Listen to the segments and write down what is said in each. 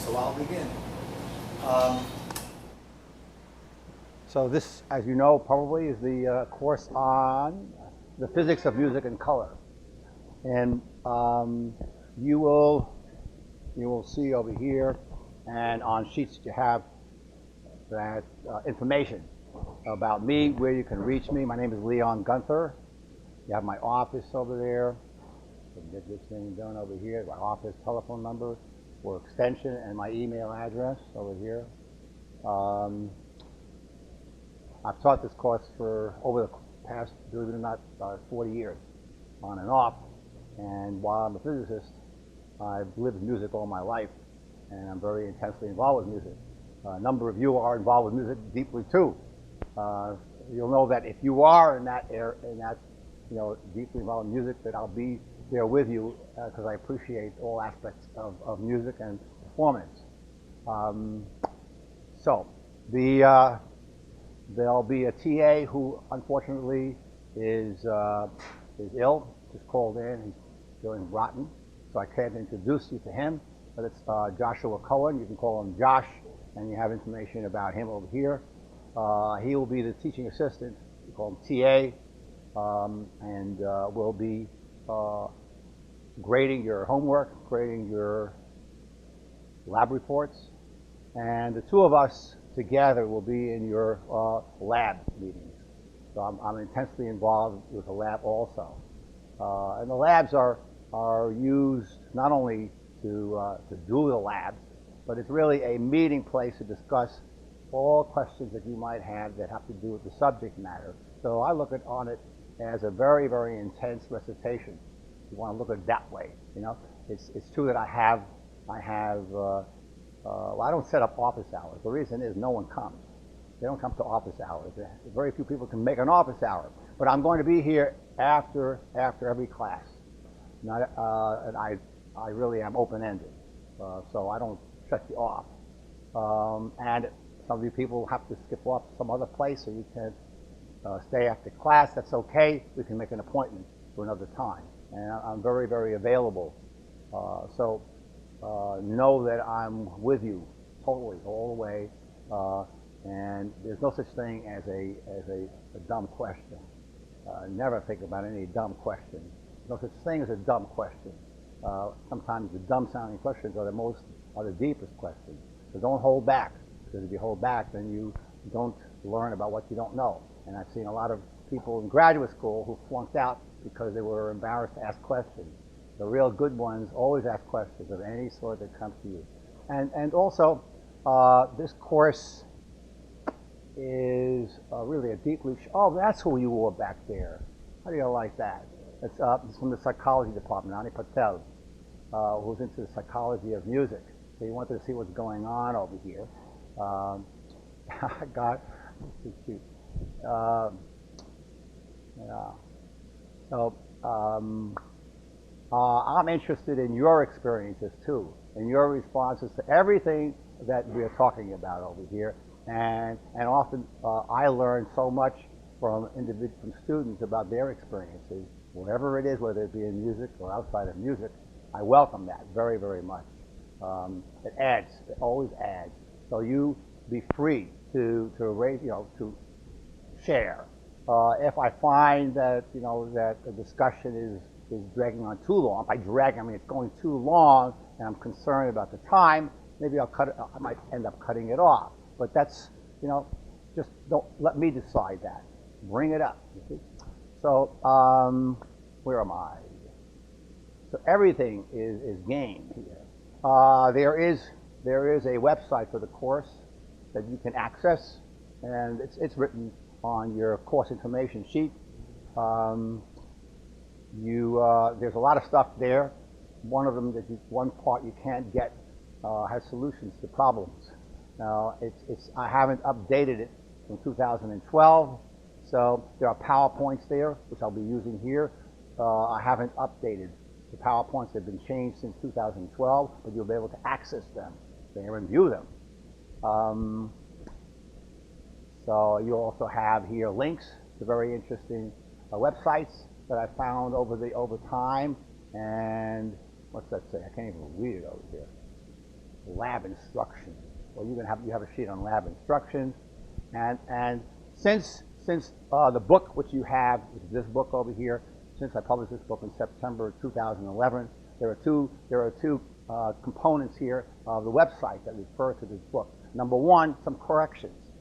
So I'll begin. Um, So this, as you know, probably is the course on the physics of music and color. And you will you will see over here and on sheets that you have that information about me, where you can reach me. My name is Leon Gunther. You have my office over there. You can get this thing done over here. My office telephone number or extension and my email address over here. Um, I've taught this course for over the past, believe it or not, 40 years, on and off. And while I'm a physicist, I've lived music all my life, and I'm very intensely involved with music. A number of you are involved with music deeply too. You'll know that if you are in that deeply involved in music, that I'll be there with you because I appreciate all aspects of music and performance. So the there'll be a TA who unfortunately is ill, just called in. He's feeling rotten, so I can't introduce you to him. But it's Joshua Cohen. You can call him Josh, and you have information about him over here. He will be the teaching assistant. We call him TA, and will be grading your homework, grading your lab reports, and the two of us together will be in your lab meetings. So I'm intensely involved with the lab also. And the labs are used not only to do the labs, but it's really a meeting place to discuss all questions that you might have that have to do with the subject matter. So I look on it as a very, very intense recitation. You want to look at it that way. You know, it's true that I have well, I don't set up office hours. The reason is no one comes. They don't come to office hours. Very few people can make an office hour. But I'm going to be here after every class. Not, and I really am open-ended, so I don't shut you off. And some of you people have to skip off to some other place, so you can stay after class. That's okay. We can make an appointment for another time. And I'm very, very available. So know that I'm with you totally all the way, and there's no such thing as a dumb question. Never think about any dumb question. No such thing as a dumb question. Sometimes the dumb sounding questions are the deepest questions. So don't hold back, because if you hold back, then you don't learn about what you don't know. And I've seen a lot of people in graduate school who flunked out because they were embarrassed to ask questions. The real good ones always ask questions of any sort that comes to you. And also, this course is really a deeply, oh, that's who you were back there. How do you like that? It's from the psychology department, Ani Patel, who's into the psychology of music. So you wanted to see what's going on over here. God, this is cute. Yeah. So, I'm interested in your experiences too, in your responses to everything that we are talking about over here. And often I learn so much from students about their experiences, whatever it is, whether it be in music or outside of music. I welcome that very, very much. It adds, it always adds. So you be free to raise, to share. If I find that that the discussion is dragging on too long, by dragging I mean it's going too long, and I'm concerned about the time, maybe I'll cut it. I might end up cutting it off. But that's just don't let me decide that. Bring it up. You see? So where am I? So everything is game here. There is a website for the course that you can access, and it's written on your course information sheet. There's a lot of stuff there. One of them one part you can't get has solutions to problems. Now I haven't updated it from 2012, so there are PowerPoints there which I'll be using here. I haven't updated the PowerPoints. They've been changed since 2012, but you'll be able to access them there and view them. So you also have here links to very interesting websites that I found over time. And what's that say? I can't even read it over here. lab instructions. Well, you have a sheet on lab instructions, and since the book which you have, which is this book over here, since I published this book in September 2011, there are two components here of the website that refer to this book. Number one, some corrections.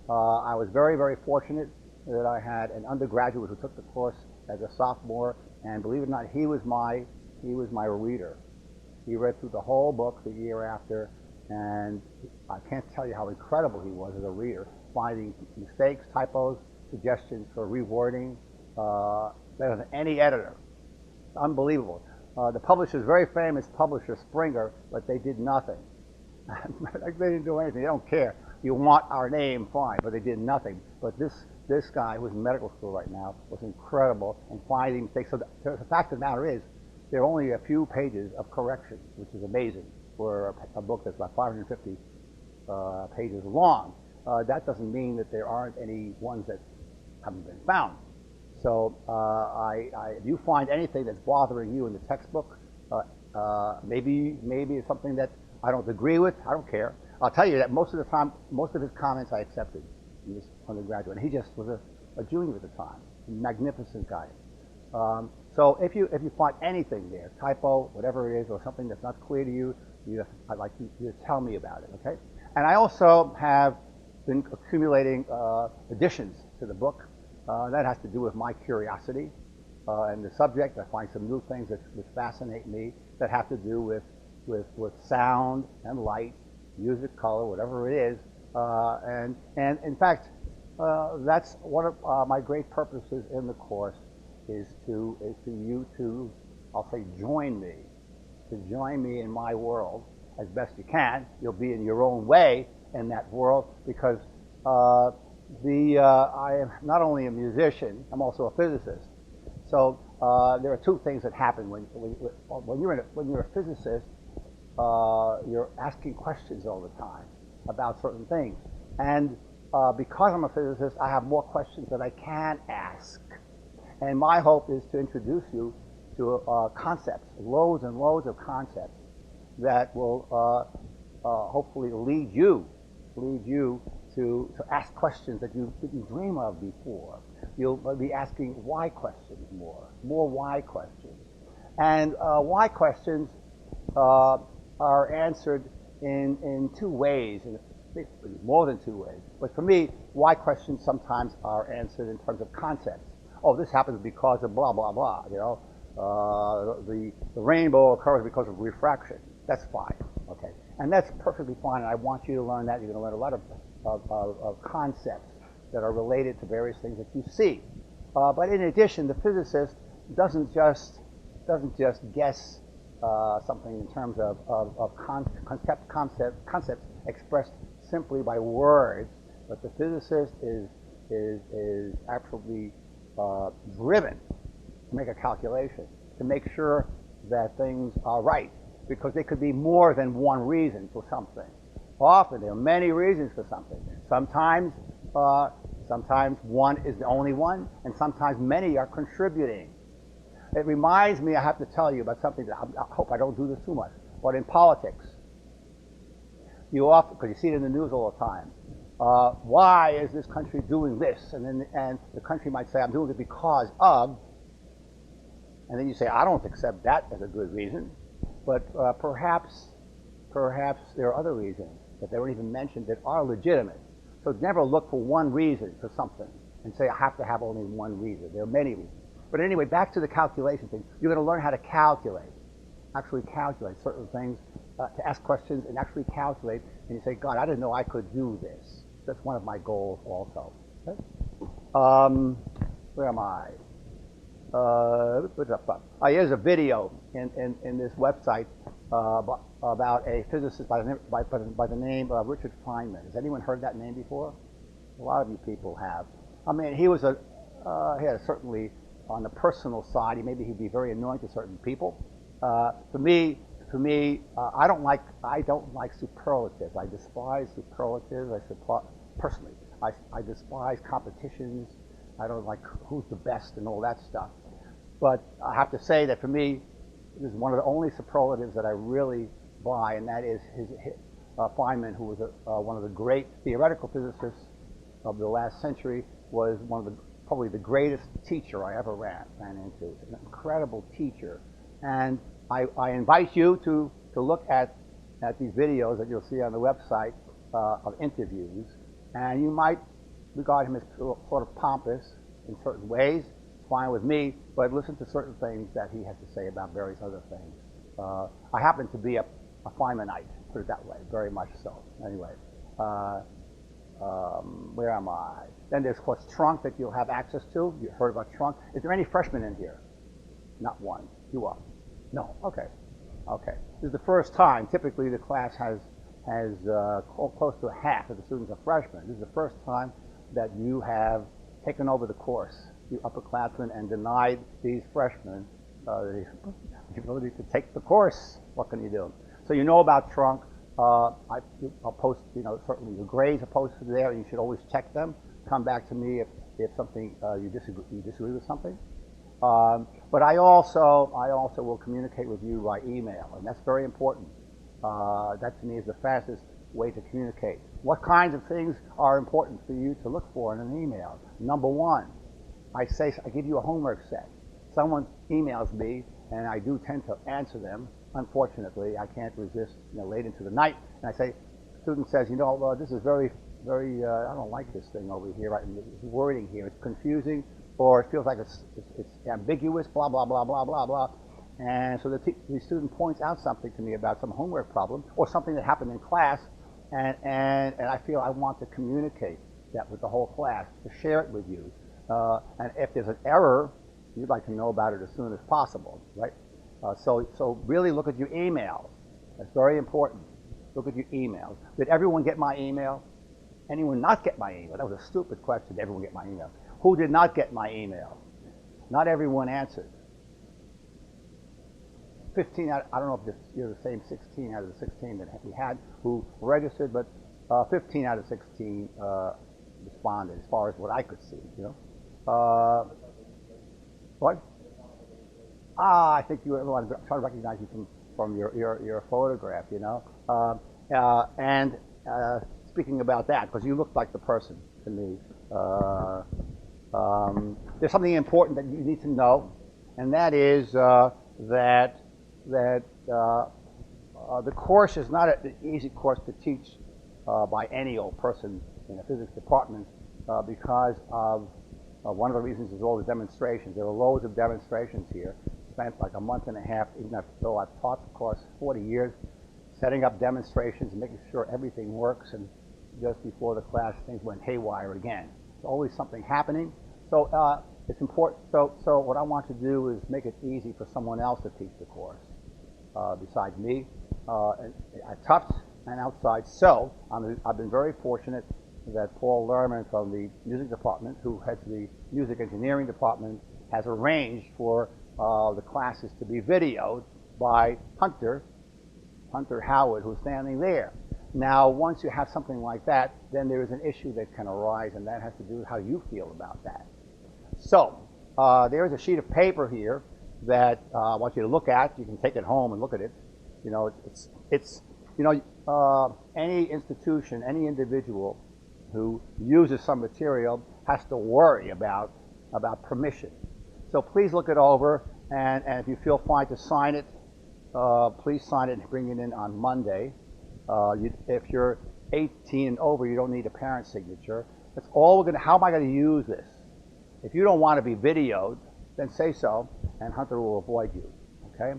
I was very, very fortunate that I had an undergraduate who took the course as a sophomore, and believe it or not, he was my reader. He read through the whole book the year after, and I can't tell you how incredible he was as a reader, finding mistakes, typos, suggestions for rewording better than any editor. It's unbelievable. The publisher's very famous publisher, Springer, but they did nothing. They didn't do anything. They don't care. You want our name, fine, but they did nothing. But this guy, who's in medical school right now, was incredible in finding mistakes. So the fact of the matter is, there are only a few pages of corrections, which is amazing for a book that's about 550 pages long. That doesn't mean that there aren't any ones that haven't been found. So if you find anything that's bothering you in the textbook, maybe it's something that I don't agree with. I don't care. I'll tell you that most of the time, most of his comments I accepted in this undergraduate. And he just was a junior at the time. Magnificent guy. So if you find anything there, typo, whatever it is, or something that's not clear to you, I'd like you to tell me about it, okay? And I also have been accumulating additions to the book. That has to do with my curiosity and the subject. I find some new things that fascinate me that have to do with sound and light, music, color, whatever it is. And in fact, that's one of my great purposes in the course is to you to, I'll say, join me in my world as best you can. You'll be in your own way in that world because I am not only a musician, I'm also a physicist. So there are two things that happen when you're a physicist. You're asking questions all the time about certain things, and because I'm a physicist, I have more questions that I can ask. And my hope is to introduce you to concepts, loads and loads of concepts that will hopefully lead you to ask questions that you didn't dream of before. You'll be asking why questions more why questions. And why questions are answered in two ways, more than two ways. But for me, why questions sometimes are answered in terms of concepts. Oh, this happens because of blah, blah, blah, you know. The rainbow occurs because of refraction. That's fine, okay? And that's perfectly fine, and I want you to learn that. You're going to learn a lot of concepts that are related to various things that you see. But in addition, the physicist doesn't just guess something in terms of concepts expressed simply by words, but the physicist is absolutely driven to make a calculation, to make sure that things are right, because there could be more than one reason for something. Often there are many reasons for something. Sometimes one is the only one, and sometimes many are contributing. It reminds me, I have to tell you about something that I hope I don't do this too much, but in politics, you often, because you see it in the news all the time, why is this country doing this? And the country might say, I'm doing it because of, and then you say, I don't accept that as a good reason, but perhaps there are other reasons that they weren't even mentioned that are legitimate. So never look for one reason for something and say, I have to have only one reason. There are many reasons. But anyway, back to the calculation thing. You're going to learn how to actually calculate certain things, to ask questions and actually calculate. And you say, God, I didn't know I could do this. That's one of my goals also. Okay? Where am I? Here's a video in this website about a physicist by the name of Richard Feynman. Has anyone heard that name before? A lot of you people have. I mean, he had certainly on the personal side, he'd be very annoying to certain people. For me, I don't like superlatives. I despise superlatives. Personally, I despise competitions. I don't like who's the best and all that stuff. But I have to say that for me, this is one of the only superlatives that I really by, and that is Feynman, who was one of the great theoretical physicists of the last century, was probably the greatest teacher I ever ran into. An incredible teacher. And I invite you to look at these videos that you'll see on the website of interviews, and you might regard him as sort of pompous in certain ways. It's fine with me, but listen to certain things that he has to say about various other things. I happen to be a Feynmanite, put it that way, very much so. Anyway, where am I? Then there's, of course, Trunk that you'll have access to. You heard about Trunk. Is there any freshmen in here? Not one. You are? No. Okay. Okay. This is the first time. Typically, the class has close to half of the students are freshmen. This is the first time that you have taken over the course, you upperclassmen, and denied these freshmen the ability to take the course. What can you do? So you know about Trunk. I'll post, certainly your grades are posted there, and you should always check them. Come back to me if something you disagree with something. But I also will communicate with you by email, and that's very important. That to me is the fastest way to communicate. What kinds of things are important for you to look for in an email? Number one, I give you a homework set. Someone emails me, and I do tend to answer them. Unfortunately, I can't resist, late into the night, and I say, student says, this is very, very, I don't like this thing over here, right? And the wording here, it's confusing, or it feels like it's ambiguous, blah, blah, blah, blah, blah, blah. And so the student points out something to me about some homework problem or something that happened in class, and I feel I want to communicate that with the whole class, to share it with you. And if there's an error, you'd like to know about it as soon as possible, right? So really look at your emails. That's very important. Look at your emails. Did everyone get my email? Anyone not get my email? That was a stupid question. Did everyone get my email? Who did not get my email? Not everyone answered. 15 out, I don't know if you're the same 16 out of the 16 that we had who registered, but 15 out of 16 responded as far as what I could see, What? I think you everyone trying to recognize you from your photograph, And speaking about that, because you looked like the person to me, there's something important that you need to know, and that is that the course is not an easy course to teach by any old person in a physics department because of one of the reasons is all the demonstrations. There are loads of demonstrations here. Spent like a month and a half, even though I've taught the course 40 years, setting up demonstrations and making sure everything works, and just before the class things went haywire again. There's always something happening. So it's important. So what I want to do is make it easy for someone else to teach the course besides me at Tufts and outside. So I've been very fortunate that Paul Lerman from the music department, who heads the music engineering department, has arranged for the classes to be videoed by Hunter Howard, who's standing there. Now, once you have something like that, then there is an issue that can arise, and that has to do with how you feel about that. So there is a sheet of paper here that I want you to look at. You can take it home and look at it. Any institution, any individual who uses some material has to worry about permission. So please look it over, and if you feel fine to sign it, please sign it and bring it in on Monday. If you're 18 and over, you don't need a parent signature. That's all we're going to. How am I going to use this? If you don't want to be videoed, then say so, and Hunter will avoid you. Okay?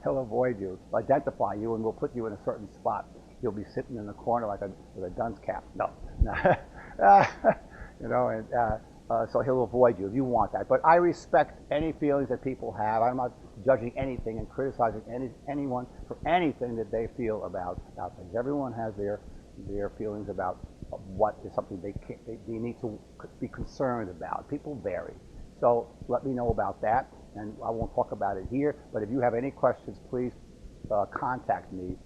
He'll avoid you, identify you, and we'll put you in a certain spot. You'll be sitting in the corner with a dunce cap. No. So he'll avoid you if you want that. But I respect any feelings that people have. I'm not judging anything and criticizing anyone for anything that they feel about things. Everyone has their feelings about what is something they need to be concerned about. People vary. So let me know about that, and I won't talk about it here. But if you have any questions, please contact me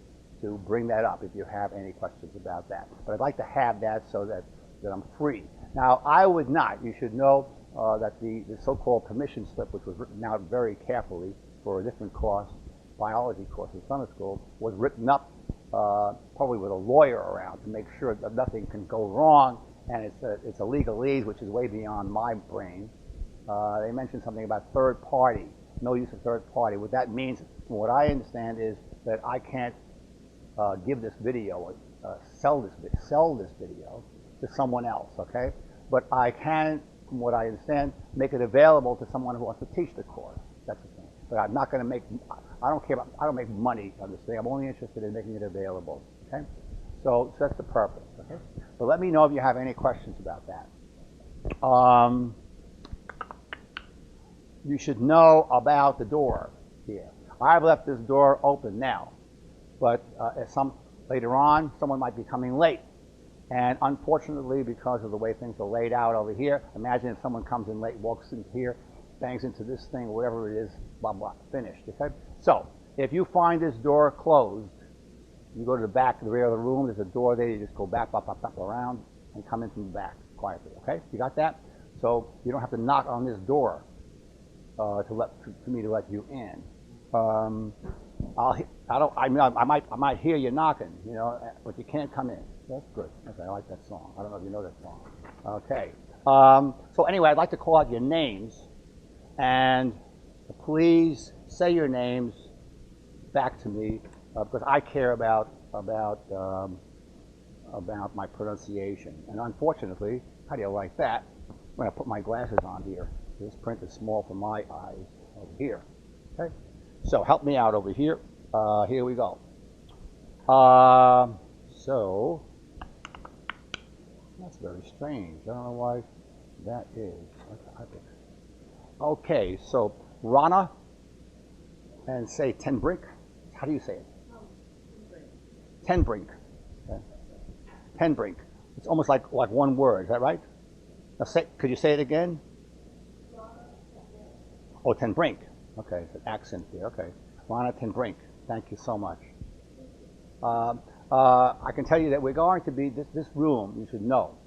to bring that up if you have any questions about that. But I'd like to have that so that I'm free. Now, I would not. You should know that the so-called permission slip, which was written out very carefully for a different course, biology course in summer school was written up probably with a lawyer around to make sure that nothing can go wrong, and it's a legalese, which is way beyond my brain. They mentioned something about third party, no use of third party. What that means, from what I understand, is that I can't give this video, sell this video to someone else, okay? But I can, from what I understand, make it available to someone who wants to teach the course. That's the thing. But I'm not going to make, I don't make money on this thing. I'm only interested in making it available, okay? So that's the purpose, okay? But let me know if you have any questions about that. You should know about the door here. I've left this door open now, but later on, someone might be coming late. And unfortunately, because of the way things are laid out over here, imagine if someone comes in late, walks in here, bangs into this thing, whatever it is, blah, blah, finished, okay? So, if you find this door closed, you go to the back, the rear of the room, there's a door there, you just go back, up, around, and come in from the back quietly, okay? You got that? So, you don't have to knock on this door for me to let you in. I might hear you knocking, you know, but you can't come in. That's good. Okay, I like that song. I don't know if you know that song. Okay. So anyway, I'd like to call out your names, and please say your names back to me because I care about my pronunciation. And unfortunately, how do you like that? When I put my glasses on here, this print is small for my eyes over here. Okay. So help me out over here. Here we go. So that's very strange. I don't know why that is. Okay, so Rana and say Tenbrink. How do you say it? Tenbrink. Okay. Tenbrink. It's almost like one word. Is that right? Now could you say it again? Oh, Tenbrink. Okay, it's an accent here. Okay, Rana Tenbrink. Thank you so much. I can tell you that we're going to be, this room, you should know,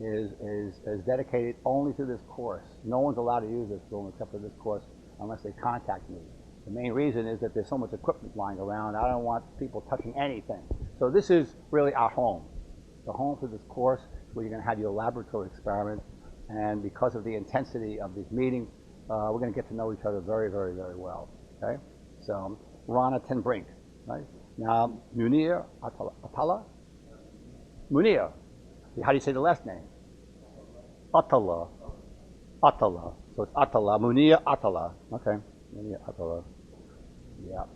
is dedicated only to this course. No one's allowed to use this room except for this course unless they contact me. The main reason is that there's so much equipment lying around. I don't want people touching anything. So this is really our home. The home for this course where you're going to have your laboratory experiments. And because of the intensity of these meetings, we're going to get to know each other very, very, very well. Okay? So, Rana Tenbrink, right? Now, Munir Atala? Munir. How do you say the last name? Atala. Atala. So it's Atala. Munir Atala. Okay. Munir Atala. Yeah.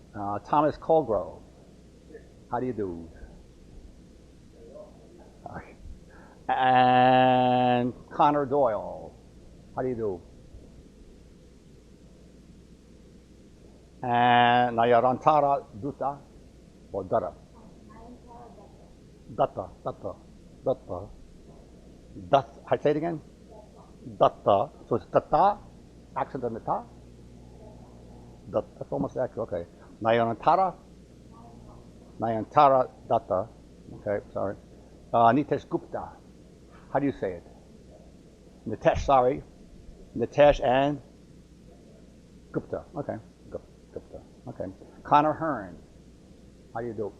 Thomas Colgrove. How do you do? And Connor Doyle. How do you do? And Nayarantara Dutta or Dara? Datta. I say it again? Datta. So it's Datta, accent on the ta. That's almost accurate. Okay. Nayarantara Datta. Okay, sorry. Nitesh Gupta. How do you say it? Nitesh, sorry. Nitesh and Gupta. Okay. Gupta. Okay. Connor Hearn. How do you do?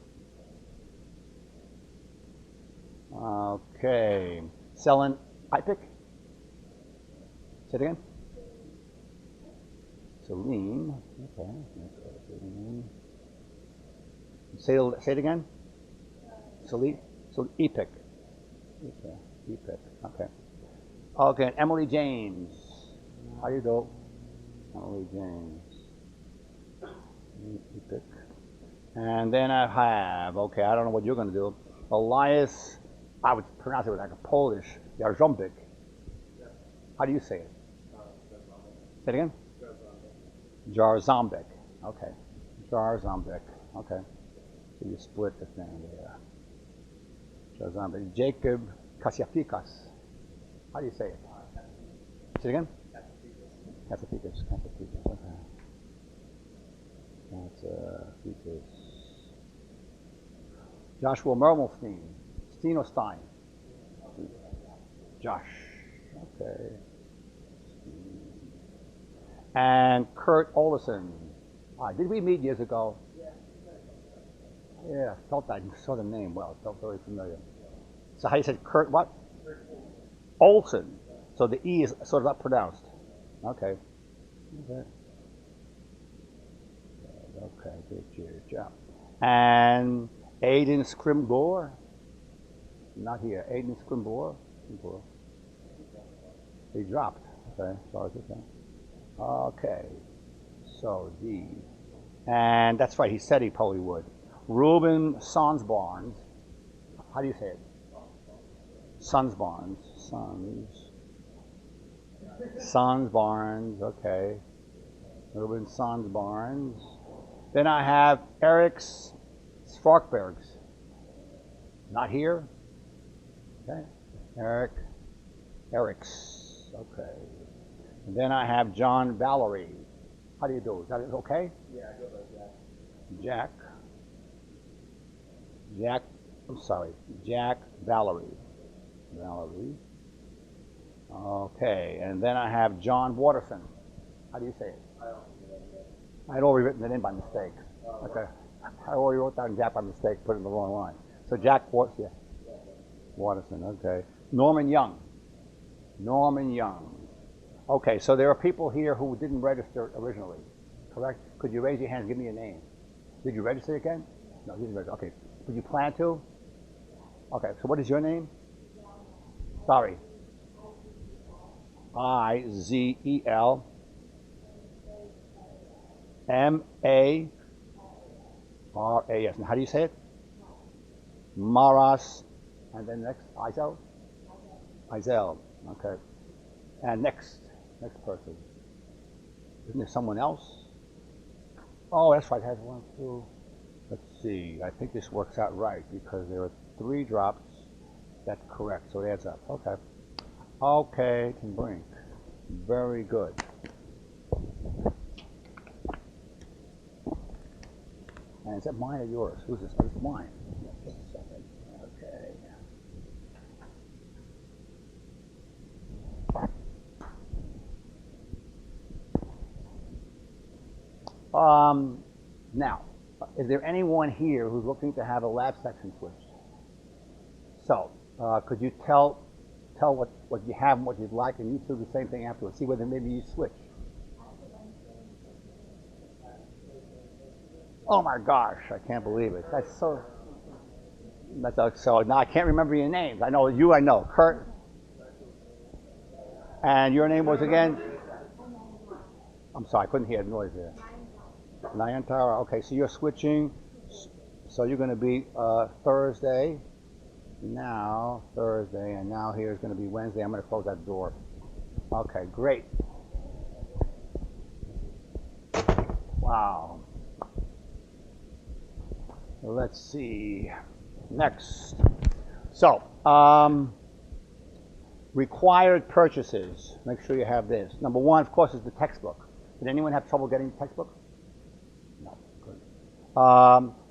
Okay. Selin Ipik. Say it again. Celine. Okay. Say it again. Celine. So Ipik. Okay. Ipik. Okay. Okay. Emily James. How do you do? Emily James. Ipik. And then I have, okay, I don't know what you're going to do. Elias, I would pronounce it like a Polish, Jarząbek. How do you say it? Say it again? Jarząbek. Okay. Jarząbek. Okay. So you split the thing there. Jarząbek. Jacob Kasiafikas. How do you say it? Say it again? Kasiafikas. Okay. That's features. Joshua Mermelstein. Steno Stein. Josh. Okay. And Kurt Olesen. Did we meet years ago? Yeah, I felt I saw the name well. It felt very familiar. So how you said Kurt what? Olson. So the E is sort of not pronounced. Okay. Okay. Okay, good job. And Aiden Scrimbor? Not here. Aiden Scrimbor? He dropped. Okay, sorry to say. Okay, so D. And that's right, he said he probably would. Ruben Sonsbarns. How do you say it? Sonsbarns. Sonsbarns, okay. Ruben Sonsbarns. Then I have Eric Sparkbergs. Not here? Okay. Eric's. Okay. And then I have John Valerie. How do you do? Is that okay? Yeah, I go by Jack. Jack Valerie. Okay, and then I have John Waterson. How do you say it? I don't do that yet. I had already written it in by mistake. Okay. I already wrote down Jack by mistake, put it in the wrong line. So Jack Waterson, yeah. Waterson, okay. Norman Young. Okay, so there are people here who didn't register originally, correct? Could you raise your hand and give me your name? Did you register again? No, you didn't register. Okay. Would you plan to? Okay, so what is your name? Sorry. Izel Maras. And how do you say it? Maras. And then next, Izel. Okay. And next person. Isn't there someone else? Oh, that's right. It has 1, 2. Let's see. I think this works out right because there are 3 drops. That's correct. So it adds up. Okay. Okay, Tim Brink. Very good. And is that mine or yours? Who's this? Oh, it's mine. Just a second. Okay. Now, is there anyone here who's looking to have a lab section switched? So, could you tell what you have and what you'd like, and you do the same thing afterwards. See whether maybe you switch. Oh my gosh, I can't believe it. That's so now I can't remember your names. I know you, I know. Kurt. And your name was again? I'm sorry, I couldn't hear the noise there. Nayantara. Okay, so you're switching. So you're going to be Thursday, and now here's going to be Wednesday. I'm going to close that door. Okay, great. Wow. Let's see. Next. So, required purchases. Make sure you have this. Number 1, of course, is the textbook. Did anyone have trouble getting the textbook? No. Good.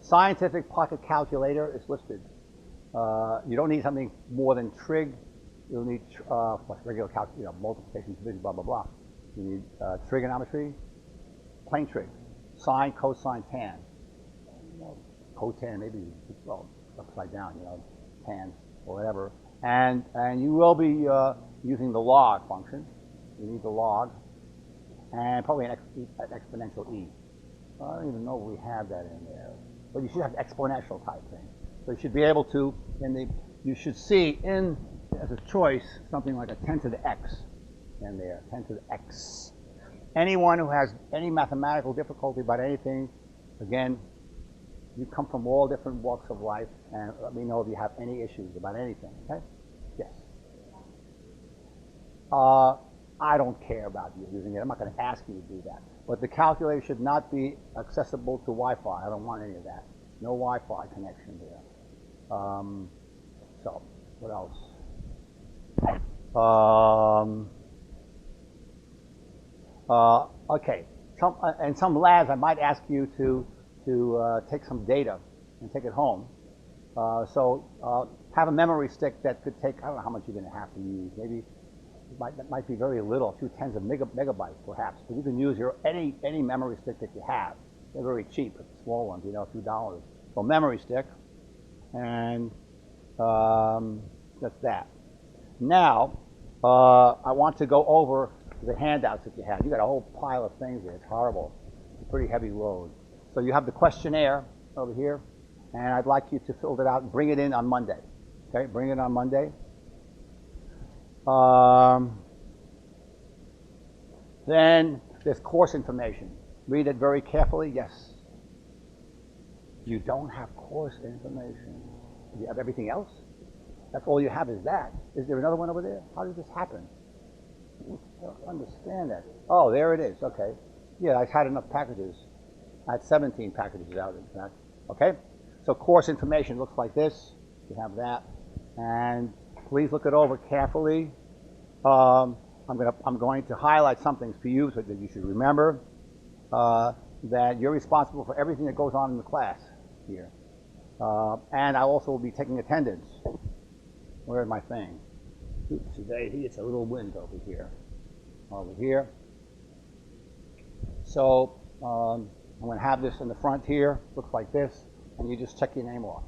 Scientific pocket calculator is listed. You don't need something more than trig. You'll need regular multiplication, division, blah, blah, blah. You need trigonometry, plain trig, sine, cosine, tan. Cotan, maybe, well, upside down, tan or whatever. And you will be using the log function. You need the log. And probably an exponential e. I don't even know if we have that in there. But you should have exponential type thing. So you should be able to, you should see in, as a choice, something like a 10 to the x in there, 10 to the x. Anyone who has any mathematical difficulty about anything, again, you come from all different walks of life, and let me know if you have any issues about anything, okay? Yes. I don't care about you using it. I'm not going to ask you to do that. But the calculator should not be accessible to Wi-Fi. I don't want any of that. No Wi-Fi connection there. So, what else? Okay. In some labs, I might ask you to take some data and take it home. Have a memory stick that could take, I don't know how much you're going to have to use. Maybe that might be very little, a few tens of megabytes perhaps. But you can use any memory stick that you have. They're very cheap, small ones, a few dollars. So memory stick, and that's that. Now, I want to go over the handouts that you have. You got a whole pile of things here. It's horrible. It's a pretty heavy load. So you have the questionnaire over here, and I'd like you to fill it out and bring it in on Monday. Okay, bring it on Monday. Then there's course information. Read it very carefully. Yes. You don't have course information. You have everything else? That's all you have is that. Is there another one over there? How did this happen? I don't understand that. Oh, there it is. Okay. Yeah, I had enough packages. I had 17 packages out, in fact. Okay? So course information looks like this. You have that. And please look it over carefully. I'm going to highlight some things for you so that you should remember that you're responsible for everything that goes on in the class here. And I also will be taking attendance. Where's my thing? Oops, today it's a little wind over here. Over here. So I'm going to have this in the front here. Looks like this. And you just check your name off.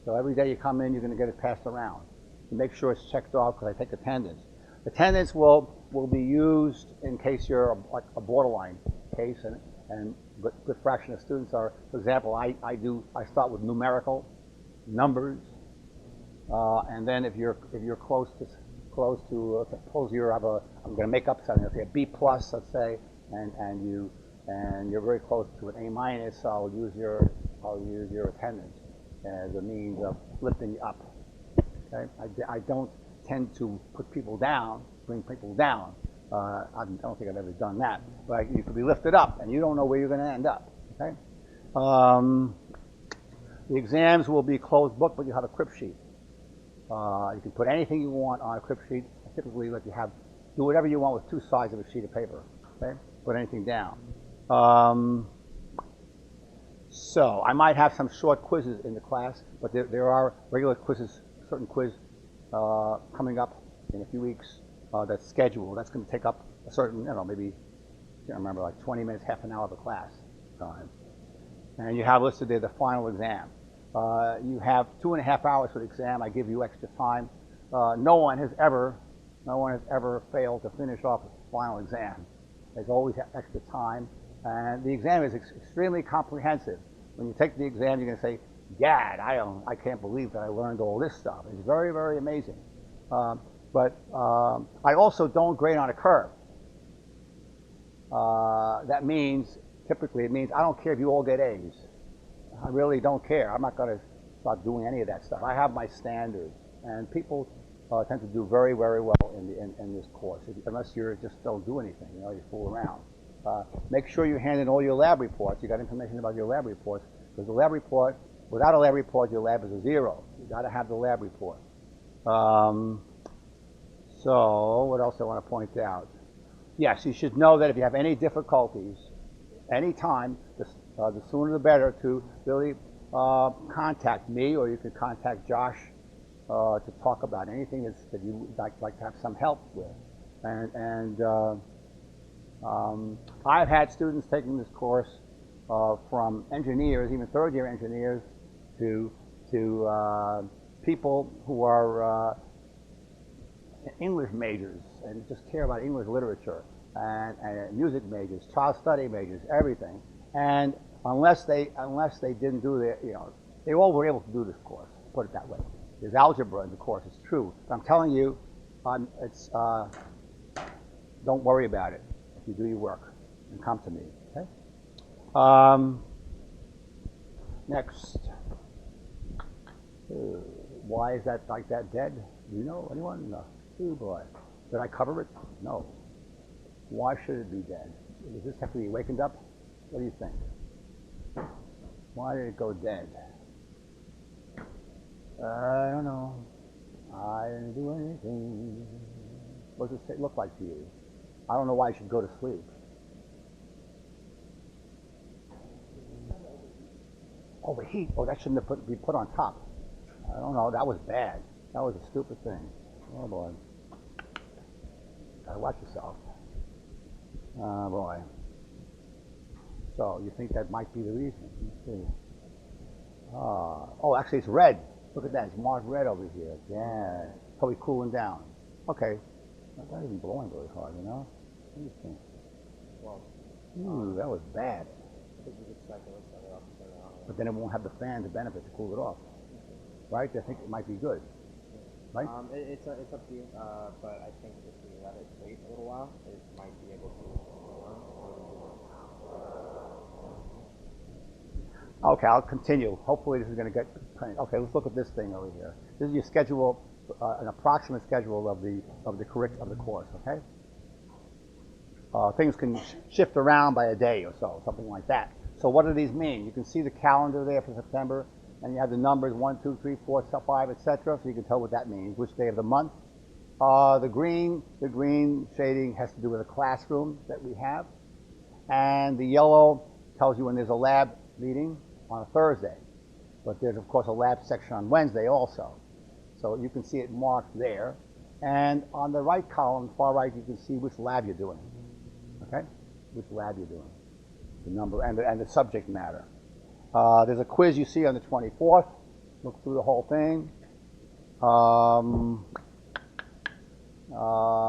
So every day you come in, you're going to get it passed around. You make sure it's checked off because I take attendance. Attendance will be used in case you're like a borderline case, and good fraction of students are. For example, I start with numerical numbers, and then if you're close to suppose I'm going to make up something. Let's say a B plus, let's say, and you're very close to an A minus. I'll use your attendance as a means of lifting you up. Okay, I don't tend to put people down, bring people down. I don't think I've ever done that. But you could be lifted up, and you don't know where you're going to end up. Okay. The exams will be closed book, but you have a crib sheet. You can put anything you want on a crib sheet. I typically let you do whatever you want with two sides of a sheet of paper. Okay. Put anything down. So I might have some short quizzes in the class, but there are regular quizzes, certain quiz coming up in a few weeks that's scheduled. That's going to take up a certain, maybe, I can't remember, like 20 minutes, half an hour of a class time. And you have listed there the final exam. You have 2.5 hours for the exam. I give you extra time. No one has ever failed to finish off a final exam. There's always extra time. And the exam is extremely comprehensive. When you take the exam, you're going to say, Gad, I can't believe that I learned all this stuff. It's very, very amazing. But I also don't grade on a curve. That means, typically, it means I don't care if you all get A's. I really don't care. I'm not going to start doing any of that stuff. I have my standards, and people tend to do very, very well in this course, unless you just don't do anything. You fool around. Make sure you hand in all your lab reports. You got information about your lab reports, because the lab report, without a lab report, your lab is a 0. You got to have the lab report. So what else I want to point out? Yes, you should know that if you have any difficulties, anytime, the sooner the better to really contact me, or you can contact Josh to talk about anything that you'd like to have some help with. And I've had students taking this course from engineers, even third-year engineers, to people who are English majors and just care about English literature, and music majors, child study majors, everything. And unless they didn't do they all were able to do this course. Put it that way. There's algebra in the course. It's true. But I'm telling you, don't worry about it. If you do your work, and come to me. Okay. Next. Why is that like that dead? Do you know anyone? No. Oh boy. Did I cover it? No. Why should it be dead? Does this have to be wakened up? What do you think? Why did it go dead? I don't know. I didn't do anything. What does it look like to you? I don't know why you should go to sleep. Oh, the heat. Oh, that shouldn't have be put on top. I don't know. That was bad. That was a stupid thing. Oh, boy. Gotta watch yourself. Oh, boy. So you think that might be the reason? Let's see. Oh, actually, it's red. Look at that. It's marked red over here. Yeah. Probably cooling down. Okay. It's not even blowing very hard, you know? Interesting. Well, Ooh, that was bad. I think you could cycle this other off and turn it on. But then it won't have the fan to benefit to cool it off. Right? I think it might be good. Right? It's up to you, but I think if we let it wait a little while, it might be able to warm. Okay, I'll continue. Hopefully this is going to get printed. Okay, let's look at this thing over here. This is your schedule, an approximate schedule of the course. Okay. Things can shift around by a day or so, something like that. So what do these mean? You can see the calendar there for September, and you have the numbers 1, 2, 3, 4, 5, etc. So you can tell what that means, which day of the month. The green shading has to do with the classroom that we have, and the yellow tells you when there's a lab meeting on a Thursday. But there's of course a lab section on Wednesday also. So you can see it marked there. And on the right column, far right, you can see which lab you're doing. Okay? Which lab you're doing. The number and the subject matter. There's a quiz you see on the 24th. Look through the whole thing.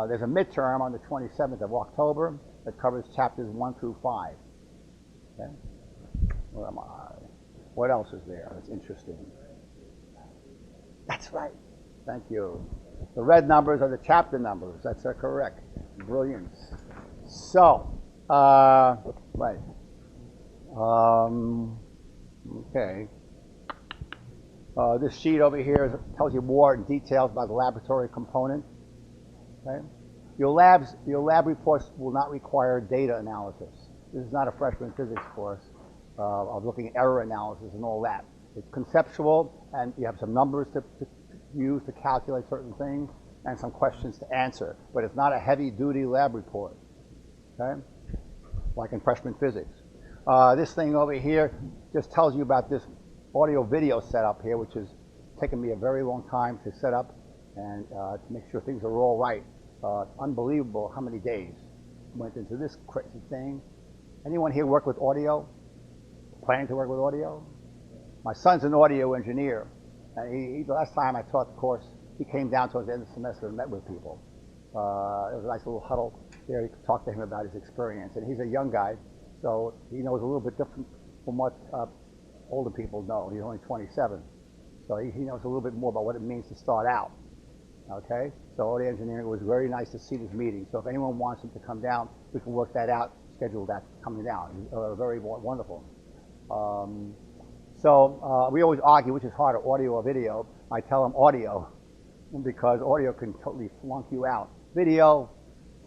There's a midterm on the 27th of October that covers chapters 1 through 5. Okay? Where am I? What else is there that's interesting? That's right. Thank you. The red numbers are the chapter numbers. That's correct. Brilliance. So, right. Okay. This sheet over here tells you more details about the laboratory component. Okay. Your lab reports will not require data analysis. This is not a freshman physics course of looking at error analysis and all that. It's conceptual, and you have some numbers to use to calculate certain things and some questions to answer. But it's not a heavy-duty lab report, okay? Like in freshman physics. This thing over here just tells you about this audio-video setup here, which has taken me a very long time to set up and to make sure things are all right. Unbelievable how many days went into this crazy thing. Anyone here work with audio? Planning to work with audio? My son's an audio engineer. And the last time I taught the course, he came down towards the end of the semester and met with people. It was a nice little huddle there. You could talk to him about his experience. And he's a young guy, so he knows a little bit different from what older people know. He's only 27. So he knows a little bit more about what it means to start out. Okay? So audio engineering, it was very nice to see this meeting. So if anyone wants him to come down, we can work that out, schedule that coming down. Very wonderful. So we always argue which is harder, audio or video. I tell them audio because audio can totally flunk you out. Video,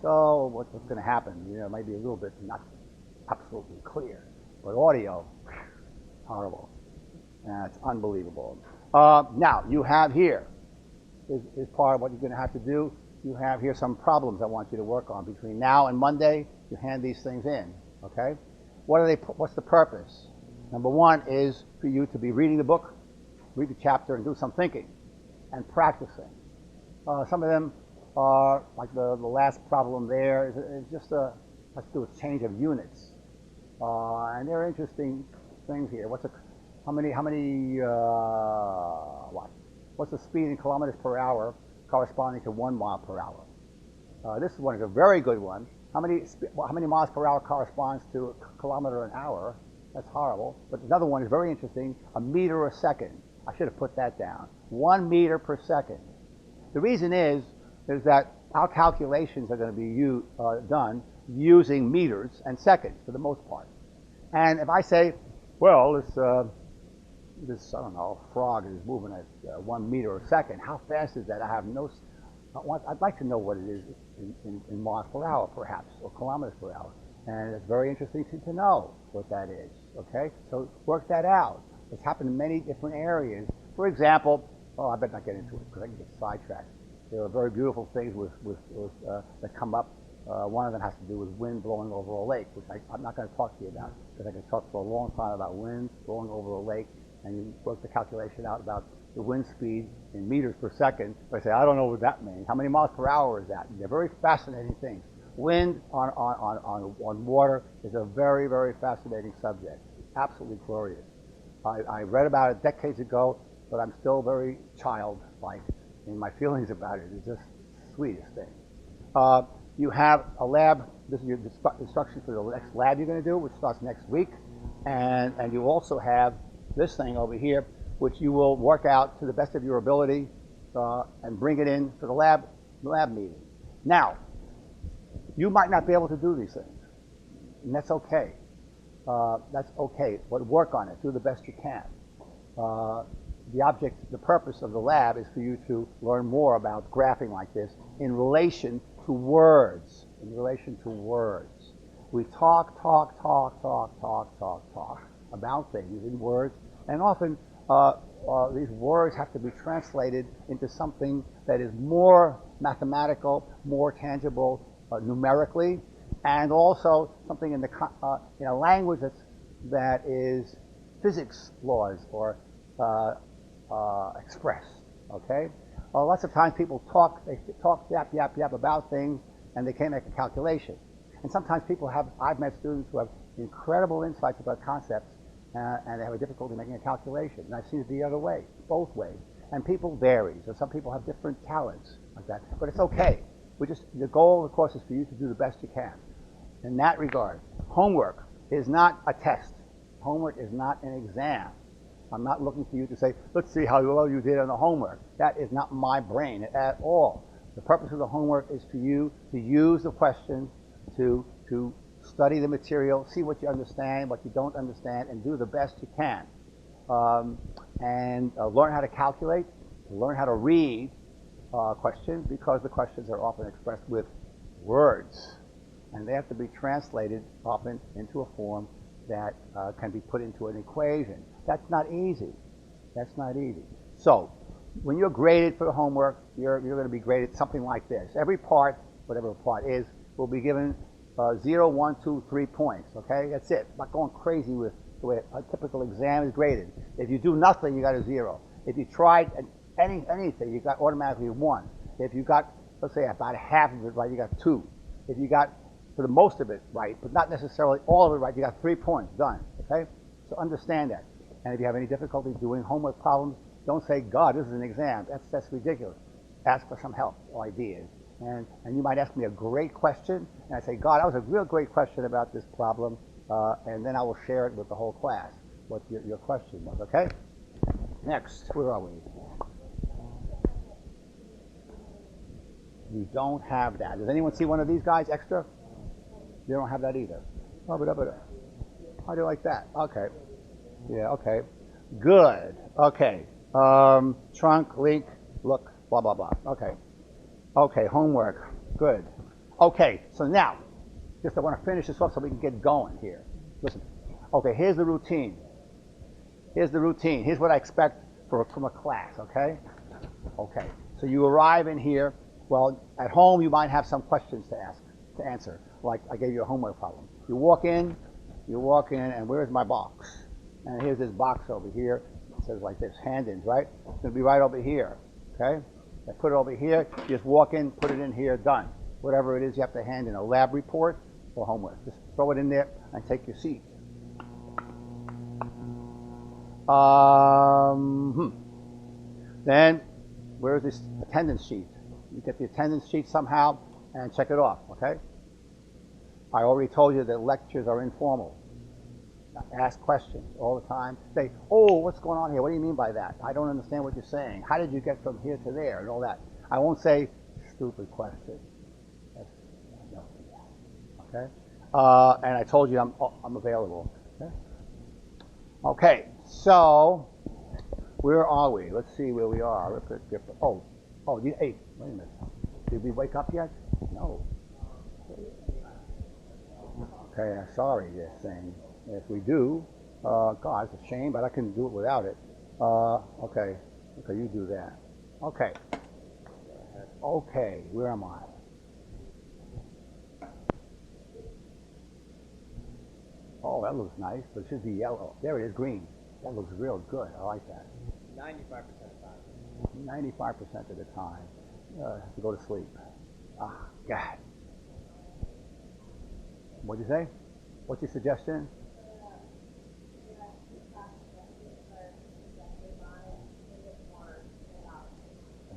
so what's going to happen? You know, it might be a little bit not absolutely clear, but audio, horrible. It's unbelievable. Now you have here is part of what you're going to have to do. You have here some problems I want you to work on between now and Monday. You hand these things in. Okay, what are they? What's the purpose? Number one is for you to be reading the book, read the chapter, and do some thinking and practicing. Some of them are, like the last problem there, is just has to do with change of units. And there are interesting things here. What's the speed in kilometers per hour corresponding to 1 mile per hour? This one is a very good one. How many miles per hour corresponds to a kilometer an hour? That's horrible. But another one is very interesting, a meter a second. I should have put that down. 1 meter per second. The reason is that our calculations are going to be done using meters and seconds for the most part. And if I say, well, this I don't know, frog is moving at 1 meter a second, how fast is that? I'd like to know what it is in miles per hour, perhaps, or kilometers per hour. And it's very interesting to know what that is, okay? So work that out. It's happened in many different areas. For example, I better not get into it because I can get sidetracked. There are very beautiful things that come up. One of them has to do with wind blowing over a lake, which I'm not going to talk to you about because I can talk for a long time about wind blowing over a lake, and you work the calculation out about the wind speed in meters per second. But I say, I don't know what that means. How many miles per hour is that? And they're very fascinating things. Wind on water is a very, very fascinating subject. Absolutely glorious. I read about it decades ago, but I'm still very childlike in my feelings about it. It's just the sweetest thing. You have a lab. This is your instruction for the next lab you're going to do, which starts next week. And you also have this thing over here, which you will work out to the best of your ability and bring it in for the lab meeting. Now, you might not be able to do these things, and that's okay. That's okay, but work on it. Do the best you can. The purpose of the lab is for you to learn more about graphing like this in relation to words. In relation to words. We talk about things in words, and often these words have to be translated into something that is more mathematical, more tangible numerically, and also something in a language that is physics laws or expressed. Okay. Lots of times people talk yap about things, and they can't make a calculation. And sometimes I've met students who have incredible insights about concepts, and they have a difficulty making a calculation. And I've seen it the other way, both ways. And people vary. So some people have different talents like that. But it's okay. The goal, of course, is for you to do the best you can. In that regard, homework is not a test. Homework is not an exam. I'm not looking for you to say, let's see how well you did on the homework. That is not my brain at all. The purpose of the homework is for you to use the questions to study the material, see what you understand, what you don't understand, and do the best you can. And learn how to calculate, learn how to read questions, because the questions are often expressed with words. And they have to be translated often into a form that can be put into an equation. That's not easy. That's not easy. So when you're graded for the homework, you're going to be graded something like this. Every part, whatever the part is, will be given 0, 1, 2, 3 points. Okay, that's it. I'm not going crazy with the way a typical exam is graded. If you do nothing, you got a 0. If you tried anything, you got automatically 1. If you got, let's say, about half of it right, you got 2. If you got for the most of it right, but not necessarily all of it right, you got 3 points. Done. Okay, so understand that. And if you have any difficulty doing homework problems, don't say, God, this is an exam. That's ridiculous. Ask for some help or ideas. And you might ask me a great question, and I say, God, that was a real great question about this problem, and then I will share it with the whole class, what your question was, okay? Next, where are we? You don't have that. Does anyone see one of these guys extra? You don't have that either. How do you like that? Okay. Yeah, okay. Good. Okay. Trunk, link, look, blah, blah, blah. Okay. Okay, homework. Good. Okay, so now, I want to finish this off so we can get going here. Listen. Okay, here's the routine. Here's the routine. Here's what I expect from a class, okay? Okay, so you arrive in here. Well, at home, you might have some questions to answer, like I gave you a homework problem. You walk in, and where's my box? And here's this box over here. It says like this, hand-ins, right? It's going to be right over here, okay? I put it over here, you just walk in, put it in here, done. Whatever it is you have to hand in, a lab report or homework. Just throw it in there and take your seat. Then, where's this attendance sheet? You get the attendance sheet somehow and check it off, okay? I already told you that lectures are informal. Ask questions all the time. Say, oh, what's going on here? What do you mean by that? I don't understand what you're saying. How did you get from here to there and all that? I won't say, stupid question. Okay? And I told you I'm available. Okay, so where are we? Let's see where we are. Hey, wait a minute. Did we wake up yet? No. Okay, sorry, this thing. If we do, God, it's a shame, but I can do it without it. Okay, you do that. Okay, where am I? Oh, that looks nice, but it should be yellow. There it is, green. That looks real good. I like that. 95% of the time. 95% of the time. Have to go to sleep. Ah, God. What'd you say? What's your suggestion?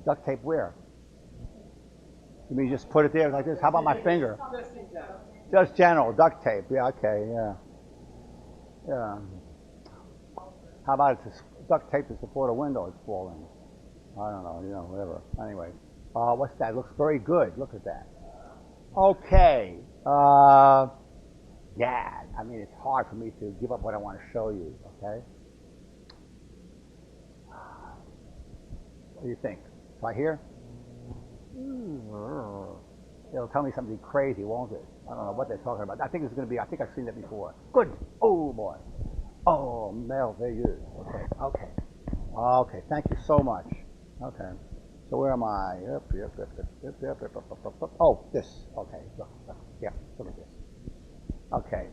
Duct tape where? You mean just put it there like this? How about my finger? Just general duct tape. Yeah, okay, yeah. Yeah. How about it's duct tape to support a window that's falling? I don't know, whatever. Anyway, what's that? Looks very good. Look at that. Okay. Yeah, I mean, it's hard for me to give up what I want to show you, okay? What do you think? Right here? It'll tell me something crazy, won't it? I don't know what they're talking about. I think it's going to be, I think I've seen it before. Good. Oh, boy. Oh, merveilleux. Okay, okay. Okay, thank you so much. Okay. So where am I? Oh, this. Okay. Yeah, look at this. Okay.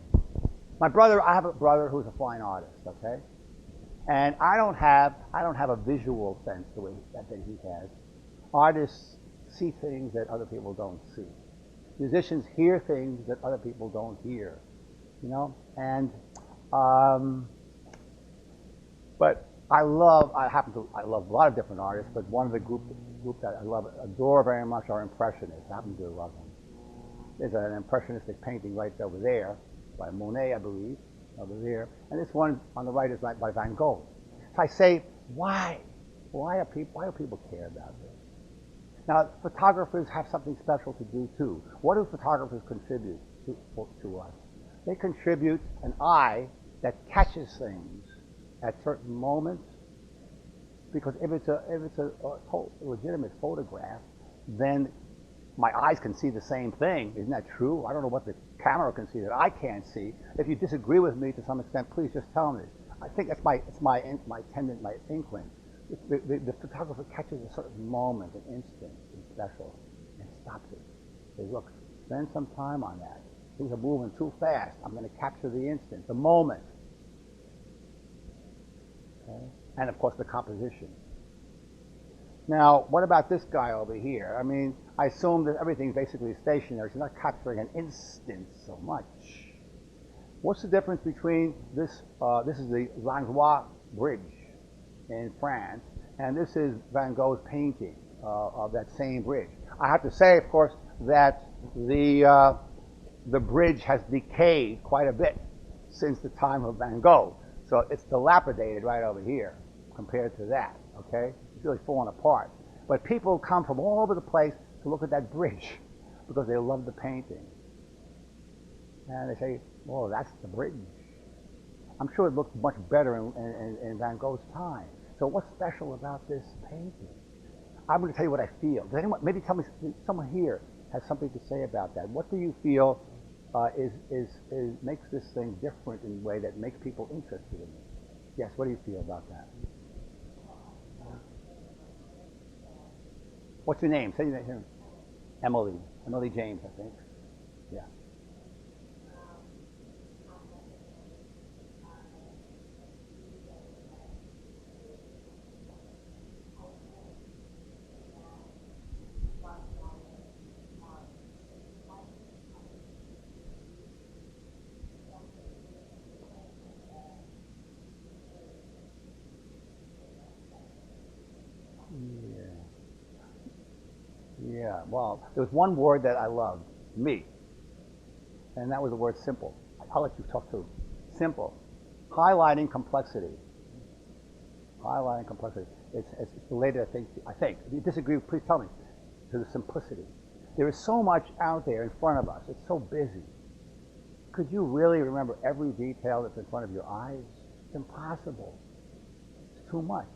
My brother, I have a brother who's a fine artist, okay? And I don't have a visual sense the way that he has. Artists see things that other people don't see. Musicians hear things that other people don't hear, And but I love a lot of different artists, but one of the group that I adore very much are Impressionists. I happen to love them. There's an impressionistic painting right over there by Monet, I believe, over there, and this one on the right is by Van Gogh. So I say, why? Why do people care about this? Now, photographers have something special to do too. What do photographers contribute to us? They contribute an eye that catches things at certain moments. Because if it's a legitimate photograph, then my eyes can see the same thing. Isn't that true? I don't know what the camera can see that I can't see. If you disagree with me to some extent, please just tell me. I think that's my inkling. The photographer catches a certain moment, an instant, it's special, and stops it. Says, look, spend some time on that. Things are moving too fast. I'm going to capture the instant, the moment. Okay? And of course the composition. Now, what about this guy over here? I mean, I assume that everything's basically stationary. She's not capturing an instant so much. What's the difference between this? This is the Langlois Bridge in France, and this is Van Gogh's painting of that same bridge. I have to say, of course, that the bridge has decayed quite a bit since the time of Van Gogh. So it's dilapidated right over here compared to that, okay? It's really falling apart. But people come from all over the place to look at that bridge because they love the painting. And they say, oh, that's the bridge. I'm sure it looked much better in Van Gogh's time. So what's special about this painting? I'm going to tell you what I feel. Does anyone, maybe tell me, someone here has something to say about that. What do you feel makes this thing different in a way that makes people interested in it? Yes, what do you feel about that? What's your name? Say your name. Emily. Emily James, I think. Yeah. Yeah, well, there was one word that I loved, me, and that was the word simple. I'll let you talk too. Simple. Highlighting complexity. Highlighting complexity. It's related, I think. If you disagree, please tell me, to the simplicity. There is so much out there in front of us. It's so busy. Could you really remember every detail that's in front of your eyes? It's impossible. It's too much.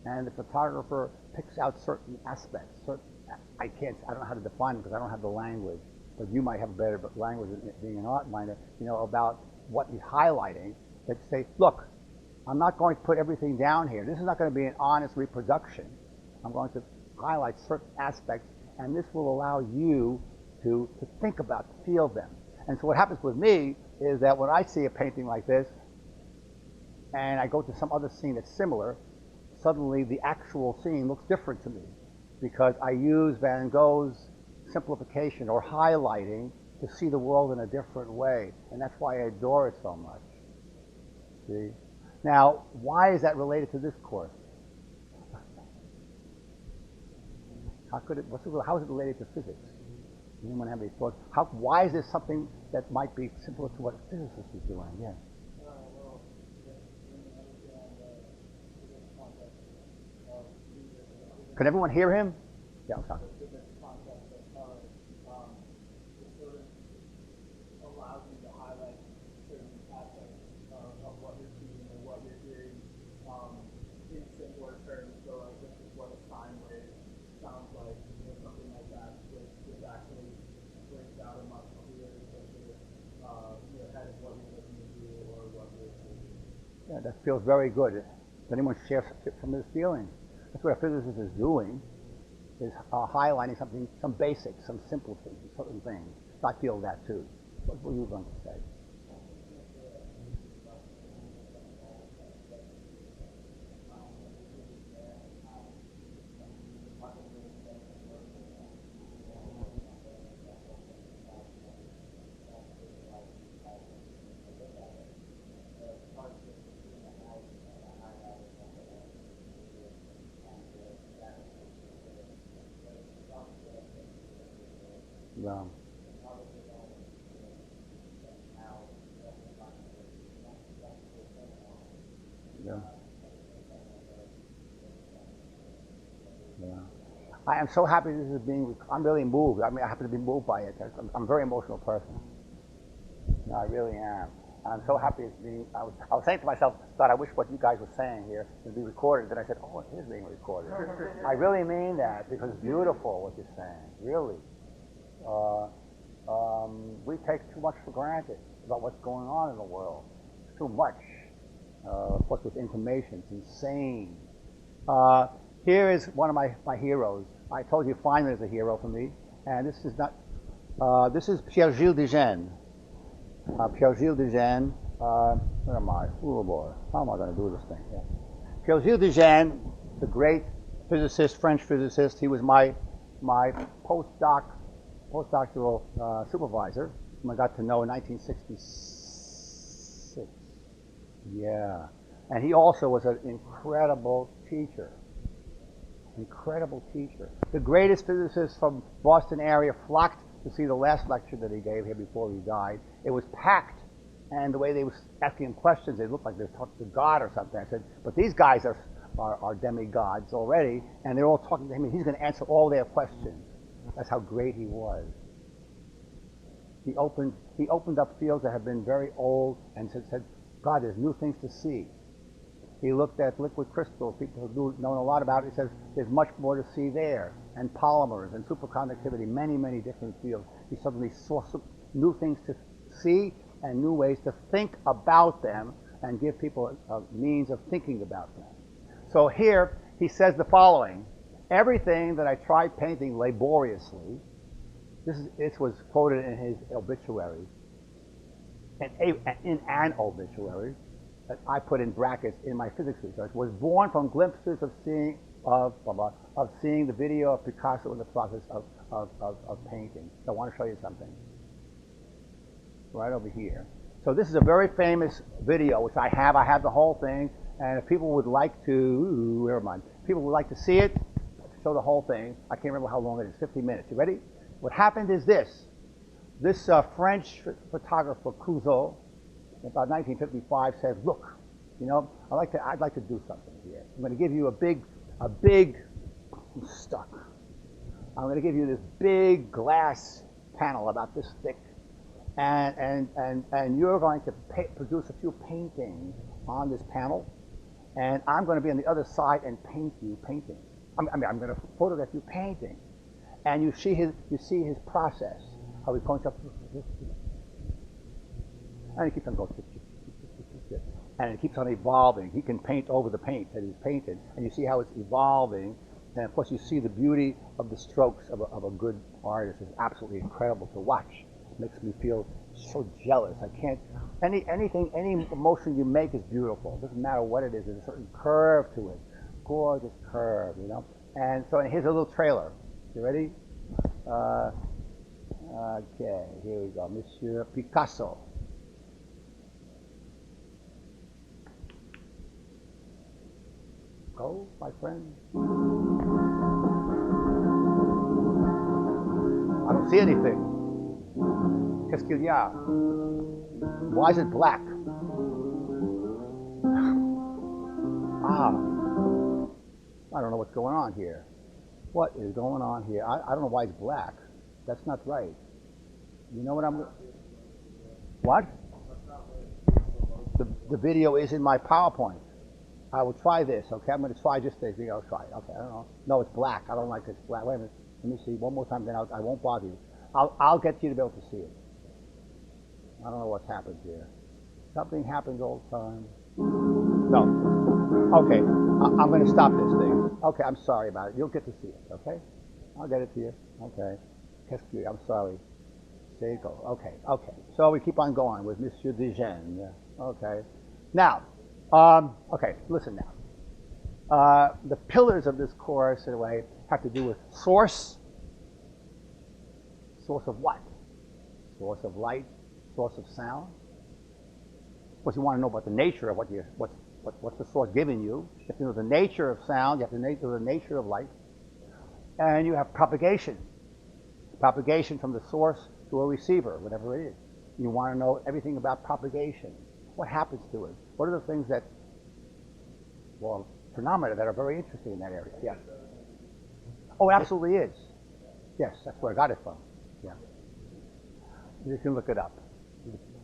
And the photographer picks out certain aspects, I don't know how to define them because I don't have the language, but you might have a better language being an art minor, about what he's highlighting. That say, look, I'm not going to put everything down here. This is not going to be an honest reproduction. I'm going to highlight certain aspects, and this will allow you to think about, to feel them. And so what happens with me is that when I see a painting like this, and I go to some other scene that's similar, suddenly the actual scene looks different to me because I use Van Gogh's simplification or highlighting to to see the world in a different way, and that's why I adore it so much. See? Now, why is that related to this course? How is it related to physics? Anyone have any thoughts? Why is this something that might be similar to what a physicist is doing? Yeah. Can everyone hear him? Yeah, I'm sorry. Allows you to highlight certain aspects of what you're seeing or what you're hearing in simpler terms. So like this is what a sine wave sounds like, or something like that, which actually brings out a much clearer picture in your head of what you're looking to do or what you're seeing. Yeah, that feels very good. Does anyone share some of this feeling? That's what a physicist is doing, is highlighting something, some basics, some simple things, certain things. So I feel that too. What were you going to say? Yeah. Yeah. Yeah. I am so happy this is being. I'm really moved. I mean, I happen to be moved by it. I'm a very emotional person. No, I really am. I'm so happy it's being. I was saying to myself, God, I wish what you guys were saying here would be recorded. Then I said, oh, it is being recorded. I really mean that because it's beautiful what you're saying. Really. We take too much for granted about what's going on in the world. It's too much. Of course, with information, it's insane. Here is one of my heroes. I told you Feynman is a hero for me, and this is not. This is Pierre-Gilles Dijen. Pierre-Gilles Dijen. Where am I? Oh boy, how am I going to do this thing? Yeah. Pierre-Gilles Dijen, the great physicist, French physicist. He was my postdoctoral supervisor, whom I got to know in 1966. Yeah, and he also was an incredible teacher. Incredible teacher. The greatest physicists from Boston area flocked to see the last lecture that he gave here before he died. It was packed, and the way they were asking him questions, they looked like they were talking to God or something. I said, but these guys are demigods already, and they're all talking to him, and he's going to answer all their questions. That's how great he was. He opened up fields that have been very old and said, God, there's new things to see. He looked at liquid crystals, people who've known a lot about it. He says there's much more to see there, and polymers and superconductivity, many, many different fields. He suddenly saw new things to see and new ways to think about them and give people a means of thinking about them. So here he says the following: everything that I tried painting laboriously, this was quoted in his obituary, in an obituary, that I put in brackets in my physics research, was born from glimpses of seeing the video of Picasso in the process of painting. So I want to show you something. Right over here. So this is a very famous video, which I have. I have the whole thing, and if people would like to, where am I? People would like to see it, show the whole thing. I can't remember how long it is. 50 minutes. You ready? What happened is this. This French photographer, Couzeau, in about 1955, said, look, you know, I'd like to do something here. I'm going to give you I'm stuck. I'm going to give you this big glass panel about this thick, and you're going to produce a few paintings on this panel, and I'm going to be on the other side and paint you paintings. I'm going to photograph you painting, and you see his process, how he points up, and he keeps on going, and it keeps on evolving. He can paint over the paint that he's painted, and you see how it's evolving. And of course, you see the beauty of the strokes of a good artist. It's absolutely incredible to watch. It makes me feel so jealous. I can't. Any motion you make is beautiful. It doesn't matter what it is. There's a certain curve to it. Gorgeous curve, you know. And so here's a little trailer. You ready? Okay, here we go. Monsieur Picasso. Go, my friend. I don't see anything. Qu'est-ce qu'il y a? Why is it black? Ah, I don't know what's going on here. What is going on here? I don't know why it's black. That's not right. You know what I'm... What? The video is in my PowerPoint. I will try this, okay? I'm going to try just this. I'll try. Okay, I don't know. No, it's black. I don't like it's black. Wait a minute. Let me see one more time, then I won't bother you. I'll get you to be able to see it. I don't know what's happened here. Something happens all the time. No. Okay, I'm going to stop this thing. Okay, I'm sorry about it. You'll get to see it, okay? I'll get it to you. Okay. I'm sorry. There you go. Okay, okay. So we keep on going with Monsieur Dijen. Okay. Now, okay, listen now. The pillars of this course, in a way, have to do with source. Source of what? Source of light, source of sound. Of course, you want to know about the nature of what's the source giving you. You have to know the nature of sound. You have to know the nature of light. And you have propagation. Propagation from the source to a receiver, whatever it is. You want to know everything about propagation. What happens to it? What are the things that, well, phenomena that are very interesting in that area? Yeah. Oh, it absolutely is. Yes, that's where I got it from. Yeah. You can look it up.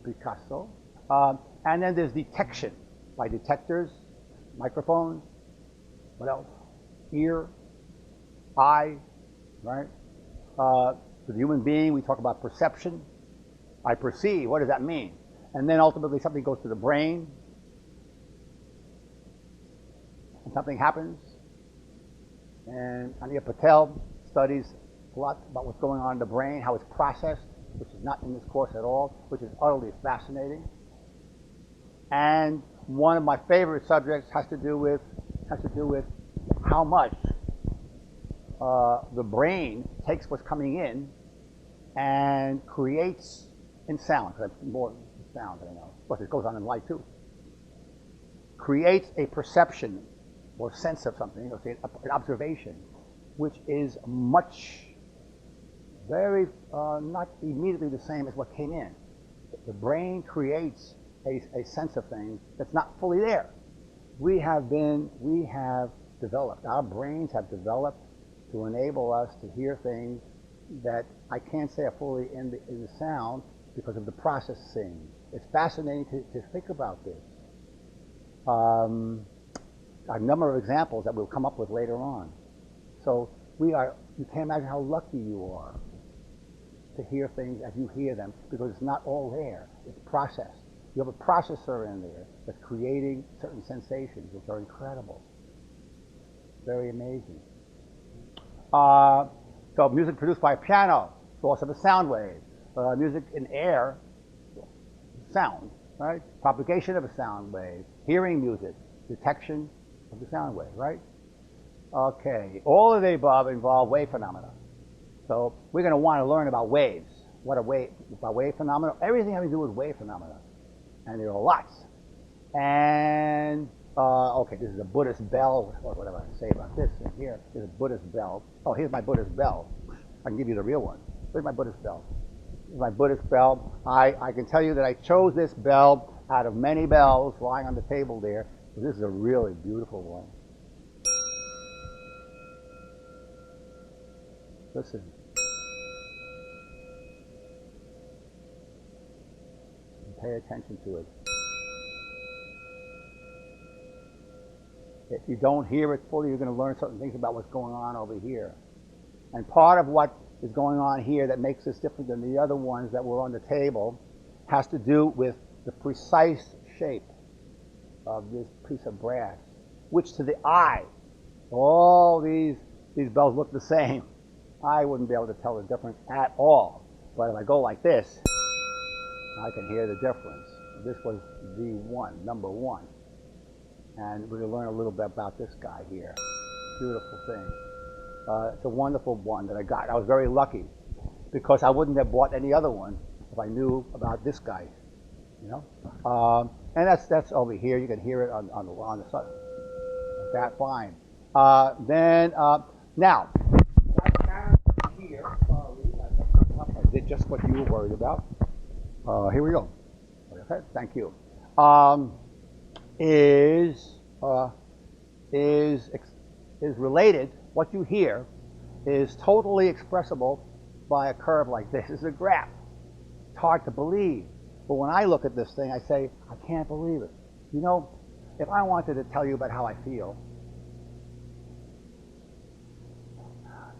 Picasso. And then there's detection by detectors, microphones, what else? Ear, eye, right? For the human being, we talk about perception. I perceive. What does that mean? And then ultimately something goes to the brain. And something happens. And Ania Patel studies a lot about what's going on in the brain, how it's processed, which is not in this course at all, which is utterly fascinating. And one of my favorite subjects has to do with how much the brain takes what's coming in and creates in sound, because that's more sound than I know. Of course, it goes on in light too. Creates a perception or sense of something, say an observation, which is very, not immediately the same as what came in. The brain creates a sense of things that's not fully there. We have developed, our brains have developed to enable us to hear things that I can't say are fully in the sound because of the processing. It's fascinating to think about this. A number of examples that we'll come up with later on. So you can't imagine how lucky you are to hear things as you hear them because it's not all there. It's processed. You have a processor in there that's creating certain sensations which are incredible. Very amazing. So music produced by a piano, source of a sound wave. Music in air, sound, right? Propagation of a sound wave. Hearing music, detection of the sound wave, right? Okay, all of the above involve wave phenomena. So we're going to want to learn about waves. What are wave phenomena? Everything having to do with wave phenomena. And there are lots. And, okay, this is a Buddhist bell, or whatever I say about this. And here is a Buddhist bell. Oh, here's my Buddhist bell. I can give you the real one. Where's my Buddhist bell? Here's my Buddhist bell. I can tell you that I chose this bell out of many bells lying on the table there. This is a really beautiful one. Listen. Pay attention to it. If you don't hear it fully, you're going to learn certain things about what's going on over here. And part of what is going on here that makes this different than the other ones that were on the table has to do with the precise shape of this piece of brass, which to the eye, all these bells look the same. I wouldn't be able to tell the difference at all. But if I go like this, I can hear the difference. This was V1, number 1. And we're going to learn a little bit about this guy here. Beautiful thing. It's a wonderful one that I got. I was very lucky. because I wouldn't have bought any other one if I knew about this guy, you know. And that's over here. You can hear it on the side. That fine. Now, here, I did just what you were worried about. Here we go. Okay, thank you. Is related. What you hear is totally expressible by a curve like this. This is a graph. It's hard to believe, but when I look at this thing, I say, I can't believe it. You know, if I wanted to tell you about how I feel,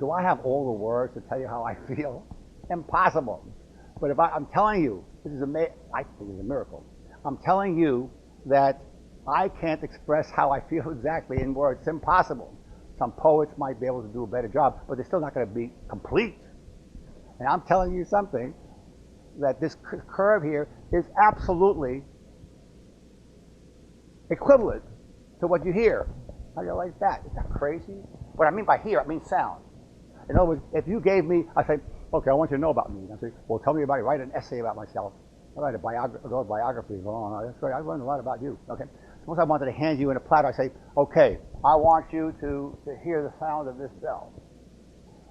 do I have all the words to tell you how I feel? Impossible. But if I'm telling you, this is I think it's a miracle. I'm telling you that I can't express how I feel exactly in words. It's impossible. Some poets might be able to do a better job, but they're still not going to be complete. And I'm telling you something, that this curve here is absolutely equivalent to what you hear. How do you like that? Is that crazy? What I mean by hear, I mean sound. In other words, if you gave me, I say, okay, I want you to know about me. I say, well, tell me about it. Write an essay about myself. I write a biography. Oh, that's great. I've learned a lot about you. Okay. Suppose I wanted to hand you in a platter. I say, okay, I want you to hear the sound of this bell.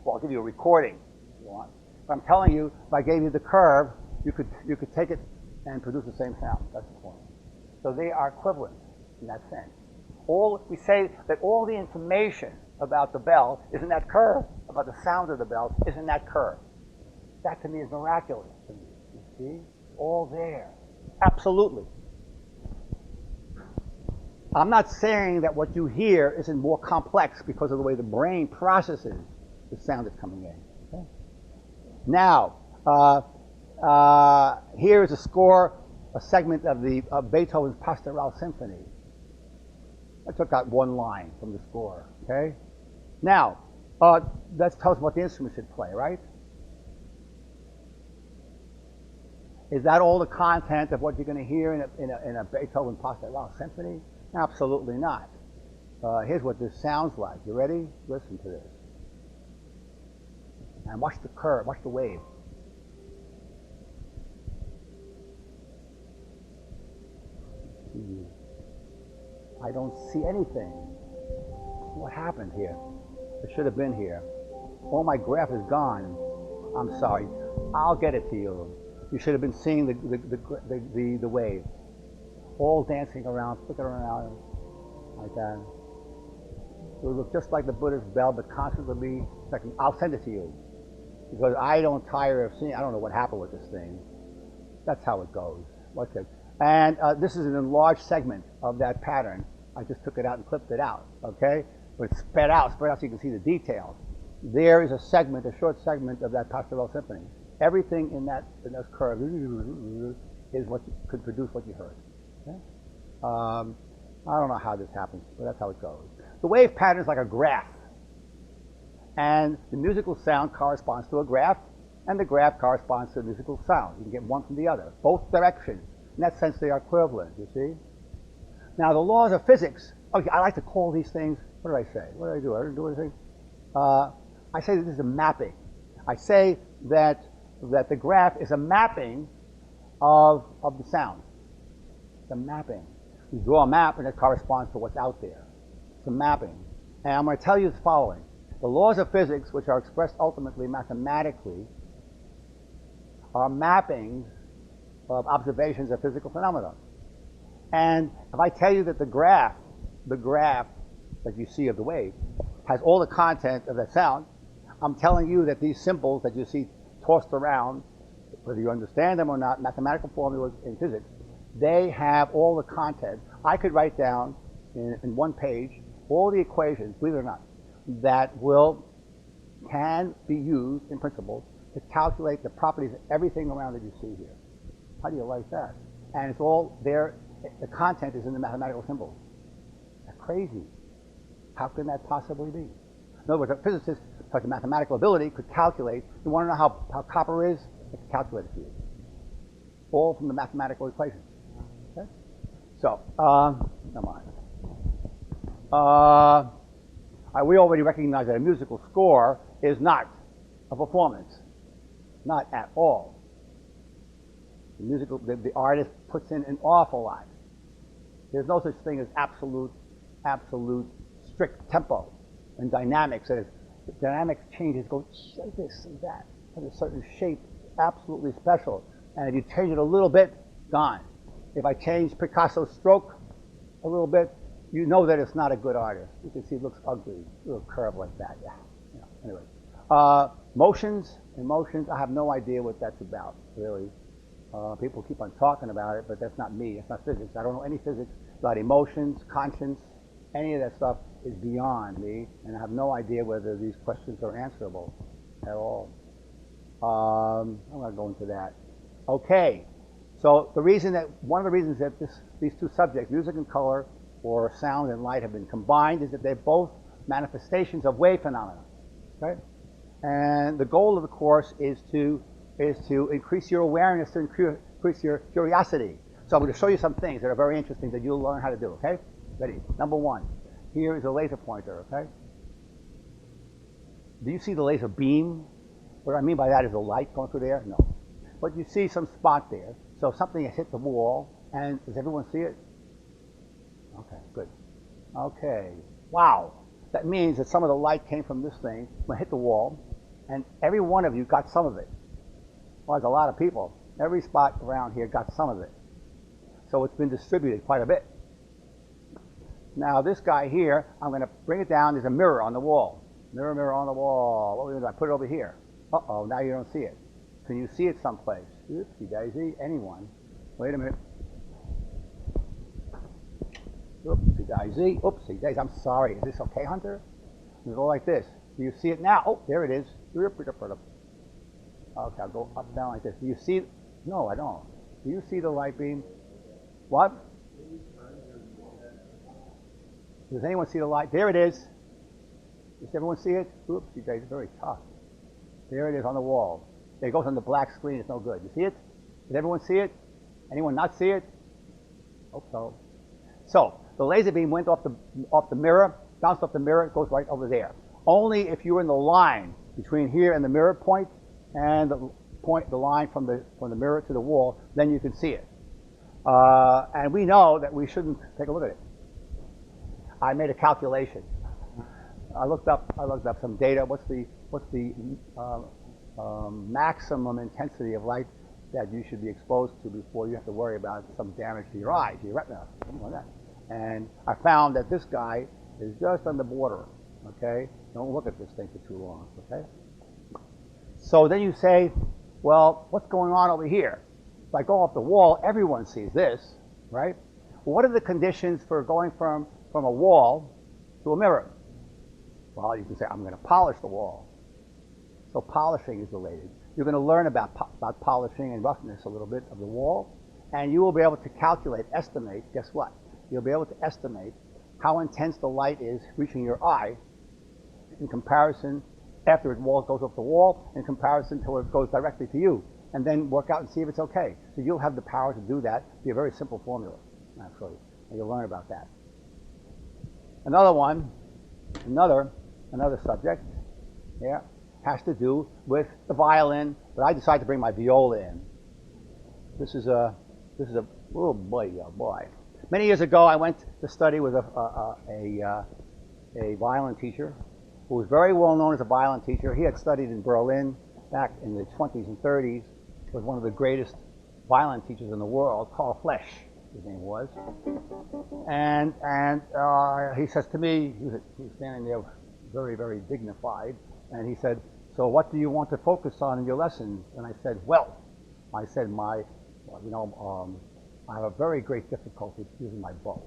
Well, I'll give you a recording if you want. But I'm telling you, if I gave you the curve, you could take it and produce the same sound. That's the point. So they are equivalent in that sense. We say that all the information about the bell is in that curve, about the sound of the bell is in that curve. That to me is miraculous to me. You see? All there. Absolutely. I'm not saying that what you hear isn't more complex because of the way the brain processes the sound that's coming in. Okay? Now, here is a score, a segment of Beethoven's Pastoral Symphony. I took out one line from the score. Okay. Now, let's tell us what the instrument should play, right? Is that all the content of what you're going to hear in a Beethoven Pastoral Symphony? Absolutely not. Here's what this sounds like. You ready? Listen to this. And watch the curve, watch the wave. I don't see anything. What happened here? It should have been here. All my graph is gone. I'm sorry. I'll get it to you. You should have been seeing the wave. All dancing around, flickering around like that. It would look just like the Buddha's bell, but constantly. I'll send it to you because I don't tire of seeing. I don't know what happened with this thing. That's how it goes. Watch it. And this is an enlarged segment of that pattern. I just took it out and clipped it out. Okay, but it's spread out so you can see the details. There is a segment, a short segment of that Pastoral Symphony. Everything in this curve is what could produce what you heard. Okay? I don't know how this happens, but that's how it goes. The wave pattern is like a graph. And the musical sound corresponds to a graph, and the graph corresponds to the musical sound. You can get one from the other, both directions. In that sense, they are equivalent, you see? Now, the laws of physics, okay, I like to call these things, what did I say? What did I do? I didn't do anything. I say that this is a mapping. I say that the graph is a mapping of the sound. It's a mapping. You draw a map, and it corresponds to what's out there. It's a mapping. And I'm going to tell you the following. The laws of physics, which are expressed ultimately mathematically, are mappings of observations of physical phenomena. And if I tell you that the graph that you see of the wave has all the content of that sound, I'm telling you that these symbols that you see tossed around, whether you understand them or not, mathematical formulas in physics, they have all the content. I could write down in one page all the equations, believe it or not, that can be used in principle to calculate the properties of everything around that you see here. How do you like that? And it's all there. The content is in the mathematical symbols. That's crazy. How can that possibly be? In other words, a physicist, such a mathematical ability, could calculate. You want to know how copper is? It can calculate it for you. All from the mathematical equations. Okay? So, come on. We already recognize that a musical score is not a performance. Not at all. The artist puts in an awful lot. There's no such thing as absolute strict tempo and dynamics. The dynamic changes, go like this and that, has a certain shape, absolutely special. And if you change it a little bit, gone. If I change Picasso's stroke a little bit, you know that it's not a good artist. You can see it looks ugly, a little curve like that. Yeah. Anyway, emotions. I have no idea what that's about, really. People keep on talking about it, but that's not me. It's not physics. I don't know any physics about emotions, conscience, any of that stuff is beyond me, and I have no idea whether these questions are answerable at all. I'm going to go into that. Okay, so one of the reasons that these two subjects, music and color, or sound and light, have been combined is that they're both manifestations of wave phenomena. Okay, and the goal of the course is to increase your awareness, to increase your curiosity. So I'm going to show you some things that are very interesting that you'll learn how to do, okay? Ready? Number one, here is a laser pointer, okay? Do you see the laser beam? What I mean by that is a light going through there? No. But you see some spot there. So something has hit the wall, and does everyone see it? Okay, good. Okay, wow. That means that some of the light came from this thing, when it hit the wall, and every one of you got some of it. Well, there's a lot of people. Every spot around here got some of it. So it's been distributed quite a bit. Now this guy here, I'm going to bring it down. There's a mirror on the wall. Mirror on the wall. What do I put it over here? Uh-oh, now you don't see it. Can you see it someplace? Oopsie daisy. Anyone? Wait a minute. Oopsie daisy. Oopsie daisy. I'm sorry. Is this okay, Hunter? You go like this. Do you see it now? Oh, there it is. Okay, I'll go up and down like this. Do you see? No, I don't. Do you see the light beam? What? Does anyone see the light? There it is. Does everyone see it? Oops, you guys are very tough. There it is on the wall. It goes on the black screen. It's no good. You see it? Did everyone see it? Anyone not see it? Hope so. So the laser beam went off the mirror, bounced off the mirror, it goes right over there. Only if you're in the line between here and the mirror point, and the line from the mirror to the wall, then you can see it. And we know that we shouldn't take a look at it. I made a calculation. I looked up some data. What's the maximum intensity of light that you should be exposed to before you have to worry about some damage to your eyes, your retina, something like that. And I found that this guy is just on the border. Okay, don't look at this thing for too long. Okay. So then you say, well, what's going on over here? If I go off the wall, everyone sees this, right? Well, what are the conditions for going from a wall to a mirror? Well, you can say, I'm going to polish the wall. So polishing is related. You're going to learn about polishing and roughness a little bit of the wall, and you will be able to calculate, estimate, guess what? You'll be able to estimate how intense the light is reaching your eye in comparison after it goes off the wall, in comparison to where it goes directly to you, and then work out and see if it's okay. So you'll have the power to do that. It'll be a very simple formula, actually, and you'll learn about that. Another one, another subject, yeah, has to do with the violin, but I decided to bring my viola in. This is a oh boy. Many years ago, I went to study with a violin teacher who was very well known as a violin teacher. He had studied in Berlin back in the 20s and 30s, was one of the greatest violin teachers in the world, Carl Flesch, his name was. And he says to me, he was standing there very, very dignified, and he said, so what do you want to focus on in your lessons? And I said, I have a very great difficulty using my bow.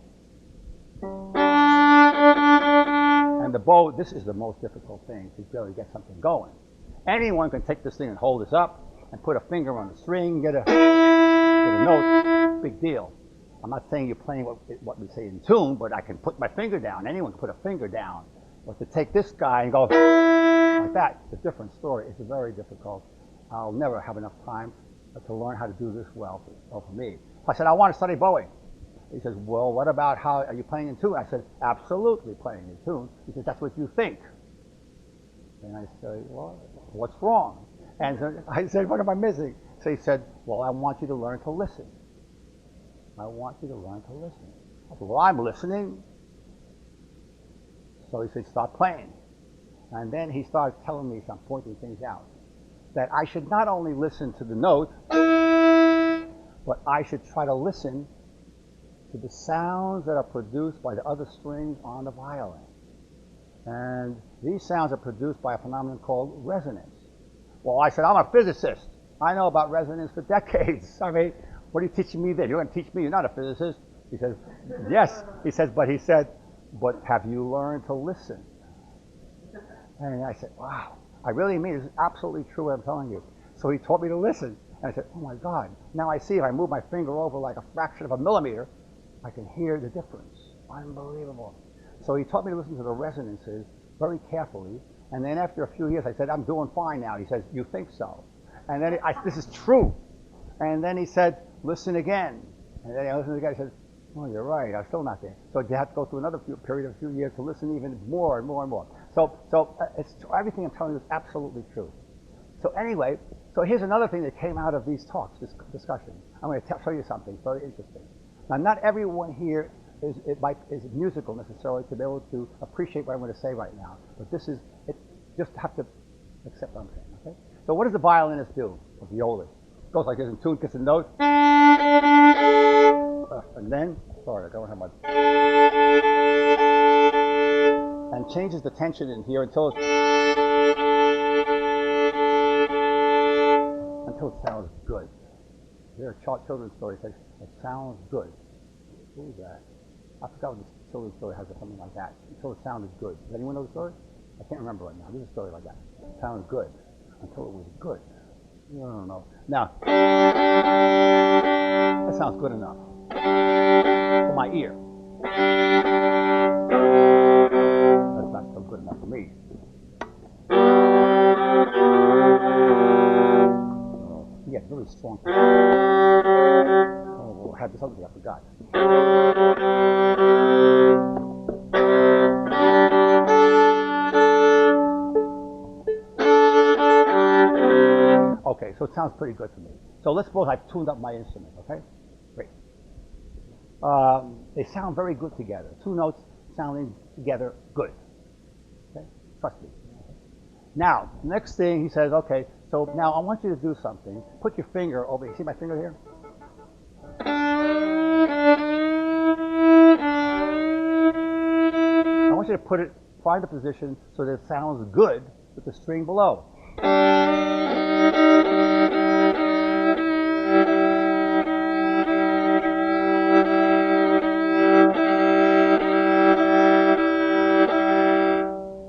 And the bow, this is the most difficult thing to really get something going. Anyone can take this thing and hold this up and put a finger on the string, get a note, big deal. I'm not saying you're playing what we say in tune, but I can put my finger down. Anyone can put a finger down. But to take this guy and go like that, it's a different story. It's very difficult. I'll never have enough time to learn how to do this well for me. I said, I want to study bowing. He says, well, what about how are you playing in tune? I said, absolutely playing in tune. He says, that's what you think. And I say, well, what's wrong? And so I said, what am I missing? So he said, well, I want you to learn to listen. I want you to learn to listen. I said, well, I'm listening. So he said, stop playing. And then he started telling me some, pointing things out. That I should not only listen to the note, but I should try to listen to the sounds that are produced by the other strings on the violin. And these sounds are produced by a phenomenon called resonance. Well, I said, I'm a physicist. I know about resonance for decades. I mean, what are you teaching me then? You're going to teach me? You're not a physicist. He says, yes. He says, but have you learned to listen? And I said, wow, I really mean it's absolutely true what I'm telling you. So he taught me to listen. And I said, oh my God, now I see if I move my finger over like a fraction of a millimeter, I can hear the difference. Unbelievable. So he taught me to listen to the resonances very carefully. And then after a few years, I said, I'm doing fine now. He says, you think so? And then this is true. And then he said, listen again. And then I listened again. He said, oh, you're right. I'm still not there. So you have to go through another period of a few years to listen even more and more and more. So it's everything I'm telling you is absolutely true. So anyway, so here's another thing that came out of these talks, this discussion. I'm going to show you something very interesting. Now, not everyone here is musical necessarily to be able to appreciate what I'm going to say right now. But this is, it just have to accept what I'm saying, okay? So what does the violinist do, or violist? It goes like this in tune, gets a note. And then, sorry, I don't have much. And changes the tension in here until it sounds good. There are children's stories that it sounds good. Who is that? I forgot what the children's story has or something like that. Until it sounded good. Does anyone know the story? I can't remember right now. There's a story like that. It sounded good until it was good. I don't know. Now, that sounds good enough for my ear. That's not so good enough for me. Yeah, really strong. Oh, I had this other thing I forgot. Okay, so it sounds pretty good to me. So let's suppose I've tuned up my instrument, okay? Great. They sound very good together. Two notes sounding together good. Okay? Trust me. Now, next thing he says, okay, so now I want you to do something. Put your finger over, you see my finger here? I want you to find a position so that it sounds good with the string below.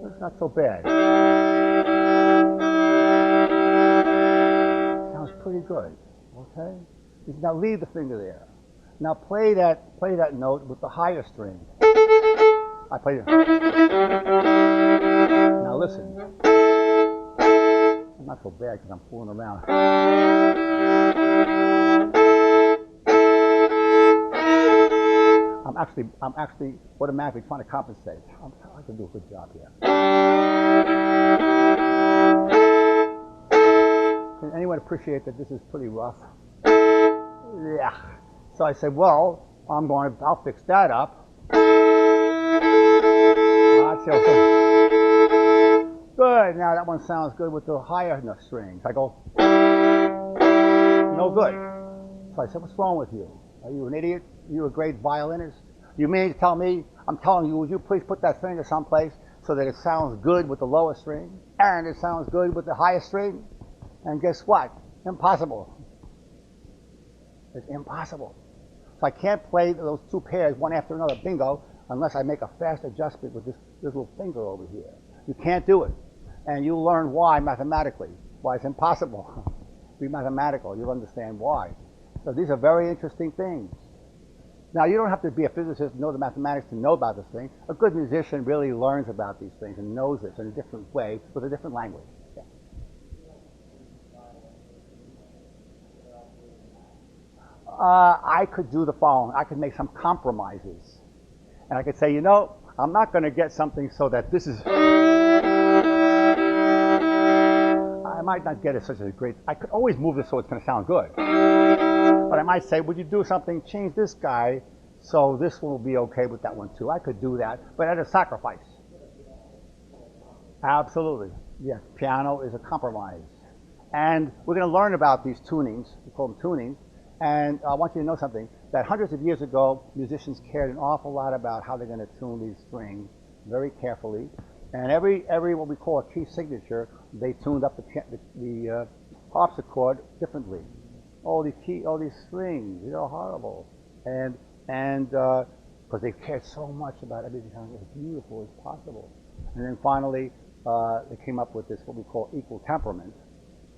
That's not so bad. Sounds pretty good, okay? Now leave the finger there. Now play that note with the higher string. I play it. Now listen. Not so bad because I'm fooling around. I'm actually automatically trying to compensate. I can do a good job here. Can anyone appreciate that this is pretty rough? Yeah. So I said, well, I'll fix that up. Good. Now that one sounds good with the higher strings. I go, no good. So I said, what's wrong with you? Are you an idiot? Are you a great violinist? You mean to tell me, I'm telling you, would you please put that finger someplace so that it sounds good with the lower string and it sounds good with the highest string? And guess what? Impossible. It's impossible. So I can't play those two pairs one after another, bingo, unless I make a fast adjustment with this little finger over here. You can't do it. And you'll learn why mathematically, why it's impossible. Be mathematical, you'll understand why. So these are very interesting things. Now, you don't have to be a physicist and know the mathematics to know about this thing. A good musician really learns about these things and knows this in a different way with a different language. Yeah. I could do the following. I could make some compromises. And I could say, you know, I'm not going to get something so that this is... might not get it such a great, I could always move this so it's going to sound good. But I might say, would you do something, change this guy so this will be okay with that one too. I could do that, but at a sacrifice. Absolutely. Yeah, piano is a compromise. And we're going to learn about these tunings, we call them tunings, and I want you to know something, that hundreds of years ago, musicians cared an awful lot about how they're going to tune these strings very carefully. And every what we call a key signature, they tuned up the harpsichord differently. All these strings, they're horrible. And because they cared so much about everything sounding as beautiful as possible. And then finally, they came up with this, what we call equal temperament,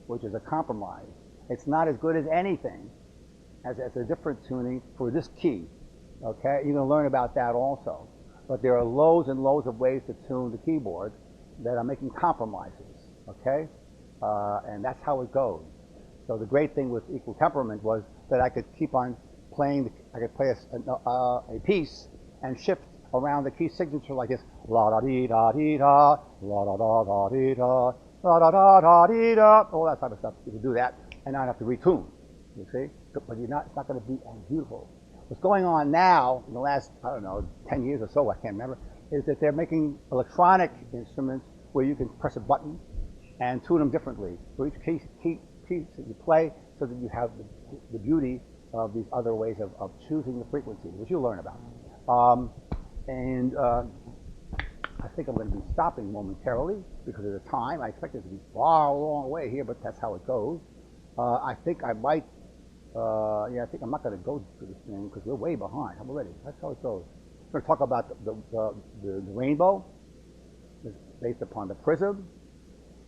which is a compromise. It's not as good as anything, as a different tuning for this key. Okay, you're going to learn about that also. But there are loads and loads of ways to tune the keyboard that are making compromises. Okay, and that's how it goes. So the great thing with equal temperament was that I could keep on playing. I could play a piece and shift around the key signature like this: la da dee da dee da, la da da da dee da, la da da da dee da, all that type of stuff. You can do that and not have to retune. You see, but it's not going to be as beautiful. What's going on now in the last, I don't know, 10 years or so, I can't remember, is that they're making electronic instruments where you can press a button and tune them differently for each key that you play, so that you have the beauty of these other ways of choosing the frequency, which you'll learn about. I think I'm going to be stopping momentarily because of the time. I expect it to be far along the way here, but that's how it goes. I think I might, I think I'm not going to go to this thing because we're way behind. I'm ready. That's how it goes. We're going to talk about the rainbow. It's based upon the prism.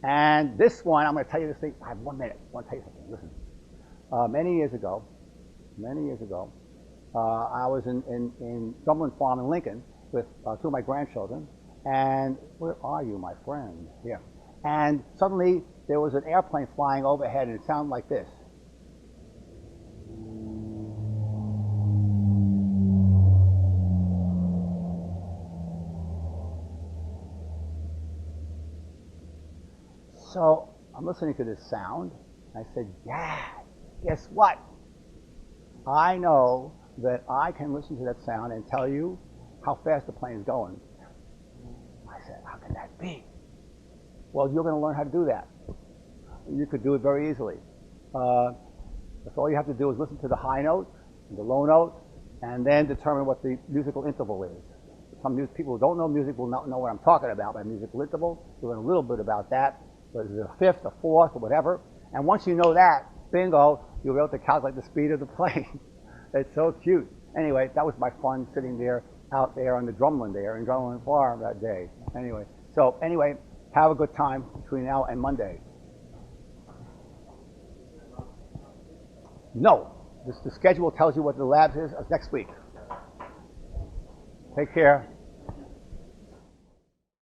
And this one, I'm going to tell you this thing. I have 1 minute. I want to tell you something. Listen. Many years ago, I was in Drumlin Farm in Lincoln with two of my grandchildren. And where are you, my friend? Here. And suddenly there was an airplane flying overhead, and it sounded like this. So I'm listening to this sound. I said, yeah, guess what? I know that I can listen to that sound and tell you how fast the plane is going. I said, how can that be? Well, you're going to learn how to do that. You could do it very easily. That's all you have to do is listen to the high note, the low note, and then determine what the musical interval is. Some people who don't know music will not know what I'm talking about by musical interval. You'll learn a little bit about that. But is it a fifth, a fourth, or whatever? And once you know that, bingo, you'll be able to calculate the speed of the plane. It's so cute. Anyway, that was my fun sitting there, out there on the drumlin there in Drumlin Farm that day. Anyway, have a good time between now and Monday. No, the schedule tells you what the labs is next week. Take care.